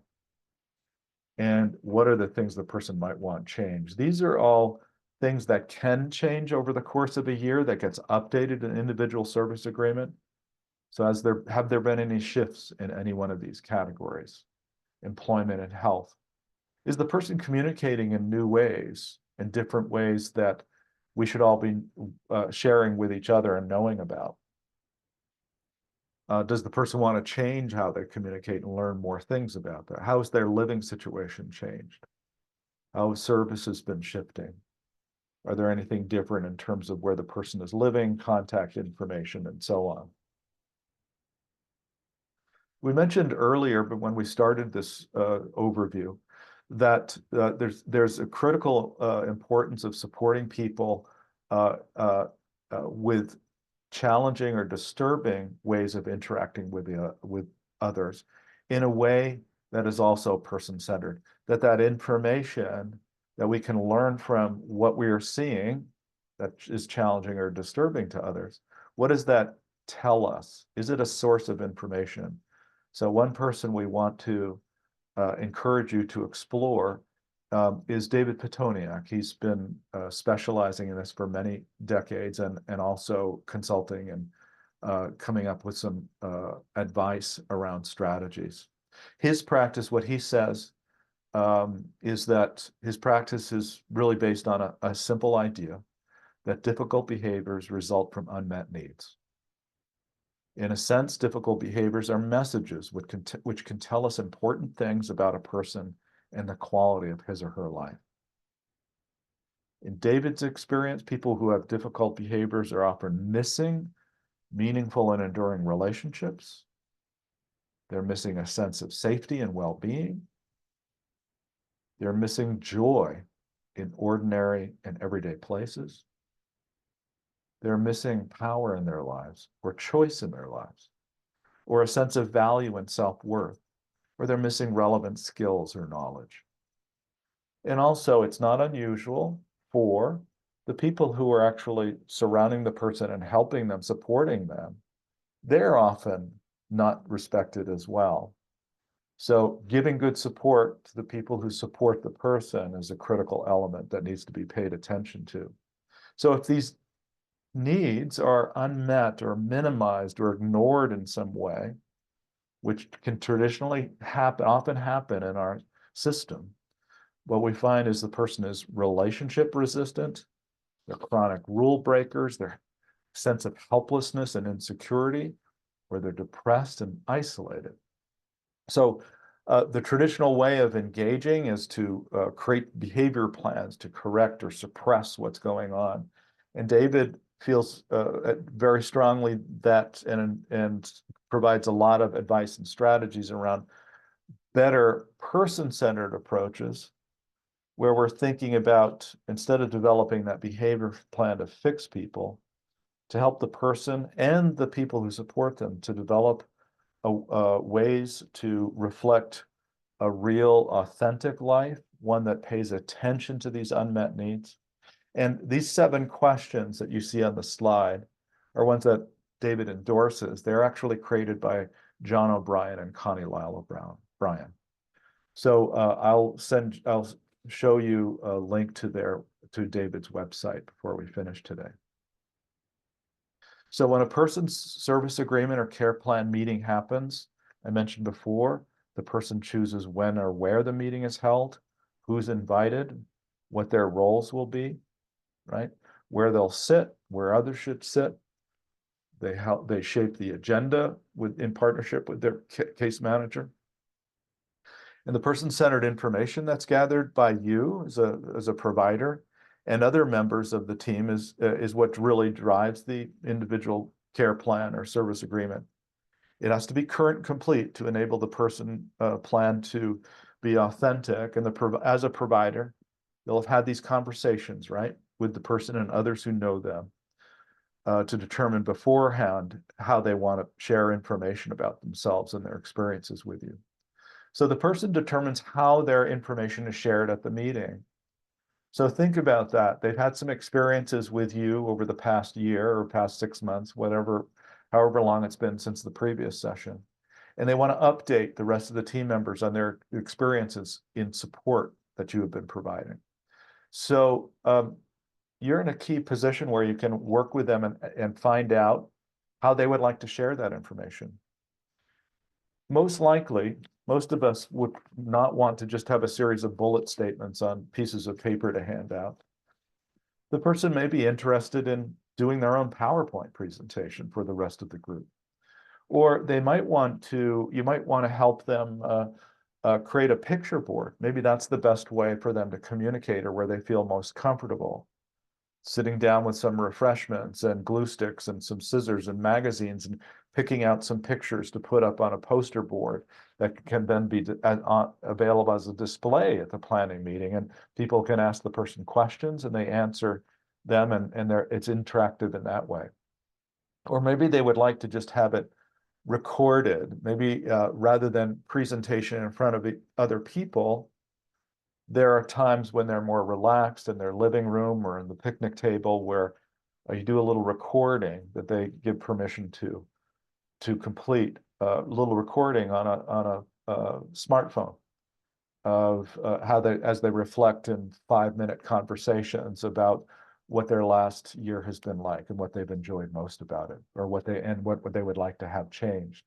And what are the things the person might want changed? These are all things that can change over the course of a year, that gets updated in an individual service agreement. So have there been any shifts in any one of these categories? Employment and health. Is the person communicating in new ways, in different ways that we should all be sharing with each other and knowing about? Does the person want to change how they communicate and learn more things about that? How has their living situation changed? How have services been shifting? Are there anything different in terms of where the person is living, contact information, and so on? We mentioned earlier, but when we started this overview, that there's a critical importance of supporting people with challenging or disturbing ways of interacting with others in a way that is also person-centered. That information that we can learn from what we are seeing that is challenging or disturbing to others, what does that tell us? Is it a source of information? So one person we want to encourage you to explore is David Petoniak. He's been specializing in this for many decades and also consulting and coming up with some advice around strategies. His practice, what he says, is that his practice is really based on a simple idea that difficult behaviors result from unmet needs. In a sense, difficult behaviors are messages which can tell us important things about a person and the quality of his or her life. In David's experience, people who have difficult behaviors are often missing meaningful and enduring relationships. They're missing a sense of safety and well-being. They're missing joy in ordinary and everyday places. They're missing power in their lives, or choice in their lives, or a sense of value and self-worth, or they're missing relevant skills or knowledge. And also, it's not unusual for the people who are actually surrounding the person and helping them, supporting them, they're often not respected as well. So giving good support to the people who support the person is a critical element that needs to be paid attention to. So if these needs are unmet or minimized or ignored in some way, which can traditionally often happen in our system, what we find is the person is relationship resistant, they're chronic rule breakers, their sense of helplessness and insecurity, or they're depressed and isolated. So the traditional way of engaging is to create behavior plans to correct or suppress what's going on. And David feels very strongly that and provides a lot of advice and strategies around better person-centered approaches, where we're thinking about, instead of developing that behavior plan to fix people, to help the person and the people who support them to develop ways to reflect a real, authentic life, one that pays attention to these unmet needs. And these 7 questions that you see on the slide are ones that David endorses. They're actually created by John O'Brien and Connie Lyle O'Brien. So I'll show you a link to David's website before we finish today. So when a person's service agreement or care plan meeting happens, I mentioned before, the person chooses when or where the meeting is held, who's invited, what their roles will be, right? Where they'll sit, where others should sit. They shape the agenda in partnership with their case manager. And the person-centered information that's gathered by you as a provider and other members of the team is what really drives the individual care plan or service agreement. It has to be current and complete to enable the person plan to be authentic. And as a provider, they'll have had these conversations, right, with the person and others who know them to determine beforehand how they want to share information about themselves and their experiences with you. So the person determines how their information is shared at the meeting. So think about that. They've had some experiences with you over the past year or past 6 months, however long it's been since the previous session. And they want to update the rest of the team members on their experiences in support that you have been providing. So you're in a key position where you can work with them and find out how they would like to share that information. Most likely, most of us would not want to just have a series of bullet statements on pieces of paper to hand out. The person may be interested in doing their own PowerPoint presentation for the rest of the group. Or you might want to help them create a picture board. Maybe that's the best way for them to communicate or where they feel most comfortable. Sitting down with some refreshments and glue sticks and some scissors and magazines and picking out some pictures to put up on a poster board that can then be available as a display at the planning meeting. And people can ask the person questions and they answer them and it's interactive in that way. Or maybe they would like to just have it recorded, maybe rather than presentation in front of other people. There are times when they're more relaxed in their living room or in the picnic table where you do a little recording that they give permission to complete a little recording on a smartphone of as they reflect in 5-minute conversations about what their last year has been like and what they've enjoyed most about it, or what they would like to have changed.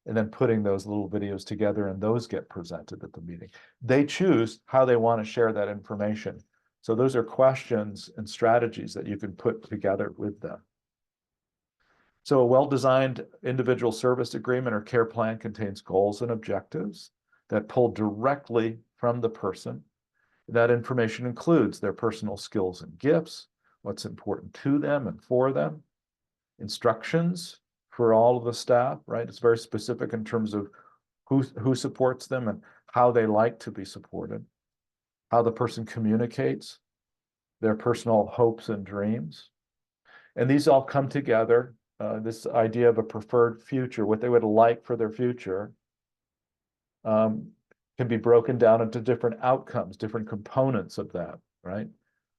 And then putting those little videos together and those get presented at the meeting. They choose how they want to share that information. So those are questions and strategies that you can put together with them. So a well-designed individual service agreement or care plan contains goals and objectives that pull directly from the person. That information includes their personal skills and gifts, what's important to them and for them, instructions for all of the staff, right? It's very specific in terms of who supports them and how they like to be supported, how the person communicates, their personal hopes and dreams. And these all come together, this idea of a preferred future, what they would like for their future, can be broken down into different outcomes, different components of that, right?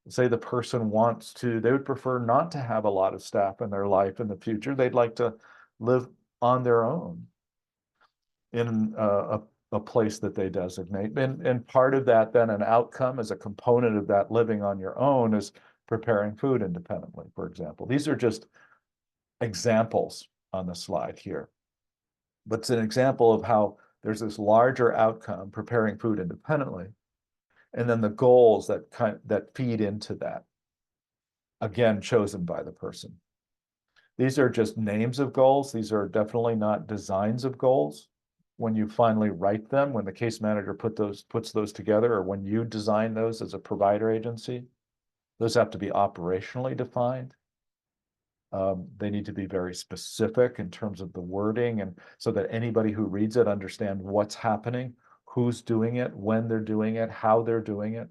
Say the person they would prefer not to have a lot of staff in their life in the future. They'd like to live on their own in a place that they designate. And part of that, then an outcome as a component of that living on your own is preparing food independently, for example. These are just examples on the slide here. But it's an example of how there's this larger outcome, preparing food independently, and then the goals that feed into that, again, chosen by the person. These are just names of goals. These are definitely not designs of goals. When you finally write them, when the case manager puts those together, or when you design those as a provider agency, those have to be operationally defined. They need to be very specific in terms of the wording, and so that anybody who reads it understands what's happening, who's doing it, when they're doing it, how they're doing it.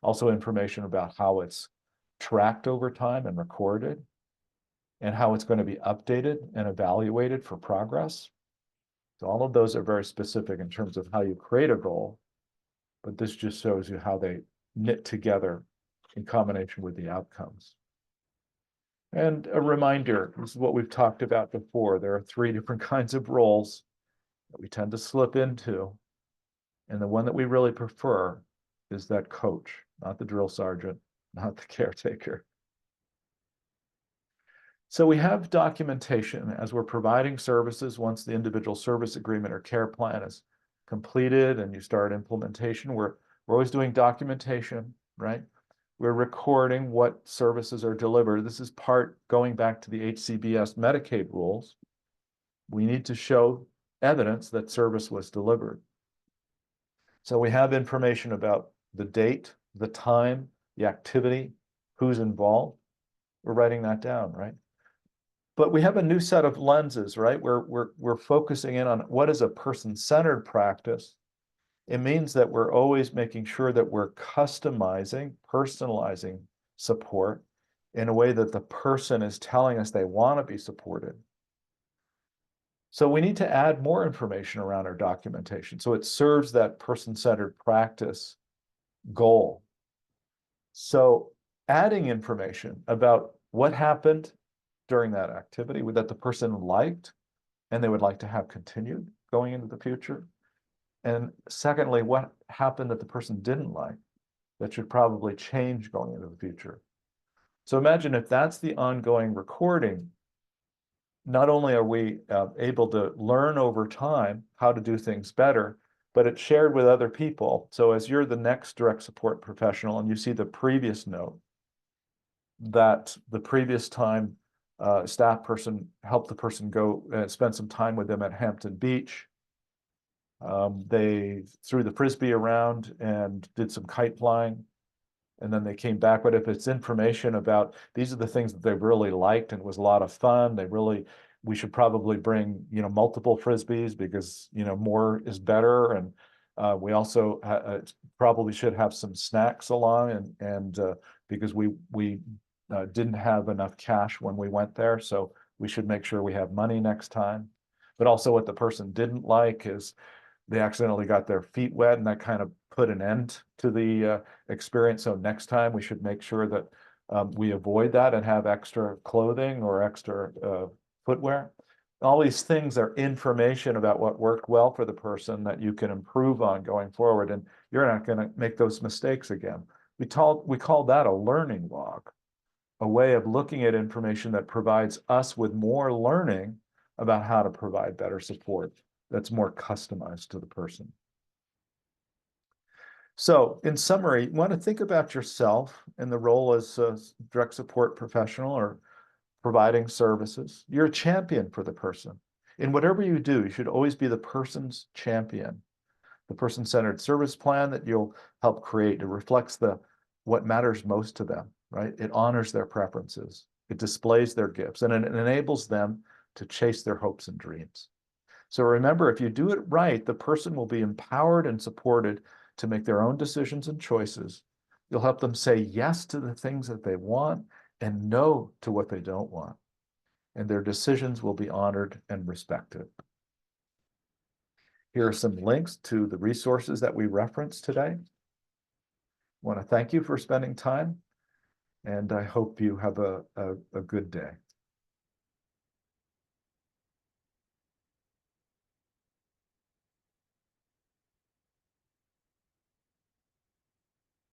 Also information about how it's tracked over time and recorded, and how it's going to be updated and evaluated for progress. So all of those are very specific in terms of how you create a goal, but this just shows you how they knit together in combination with the outcomes. And a reminder, this is what we've talked about before. There are 3 different kinds of roles that we tend to slip into. And the one that we really prefer is that coach, not the drill sergeant, not the caretaker. So we have documentation as we're providing services. Once the individual service agreement or care plan is completed and you start implementation, we're always doing documentation, right? We're recording what services are delivered. This is part going back to the HCBS Medicaid rules. We need to show evidence that service was delivered. So we have information about the date, the time, the activity, who's involved. We're writing that down, right? But we have a new set of lenses, right? We're focusing in on what is a person-centered practice. It means that we're always making sure that we're customizing, personalizing support in a way that the person is telling us they want to be supported. So we need to add more information around our documentation so it serves that person-centered practice goal. So adding information about what happened during that activity that the person liked and they would like to have continued going into the future. And secondly, what happened that the person didn't like that should probably change going into the future. So imagine if that's the ongoing recording, not only are we able to learn over time how to do things better, but it's shared with other people. So as you're the next direct support professional and you see the previous note, that the previous time staff person helped the person go spend some time with them at Hampton Beach. They threw the Frisbee around and did some kite flying, and then they came back. But if it's information about these are the things that they really liked and it was a lot of fun, we should probably bring, multiple Frisbees because, more is better. And we also probably should have some snacks along and because we didn't have enough cash when we went there. So we should make sure we have money next time. But also what the person didn't like is they accidentally got their feet wet and that kind of put an end to the experience. So next time we should make sure that we avoid that and have extra clothing or extra footwear. All these things are information about what worked well for the person that you can improve on going forward. And you're not going to make those mistakes again. We call that a learning log, a way of looking at information that provides us with more learning about how to provide better support that's more customized to the person. So in summary, you want to think about yourself and the role as a direct support professional or providing services. You're a champion for the person. In whatever you do, you should always be the person's champion. The person-centered service plan that you'll help create, it reflects what matters most to them, right? It honors their preferences. It displays their gifts and it enables them to chase their hopes and dreams. So remember, if you do it right, the person will be empowered and supported to make their own decisions and choices. You'll help them say yes to the things that they want and no to what they don't want. And their decisions will be honored and respected. Here are some links to the resources that we referenced today. I want to thank you for spending time, and I hope you have a good day.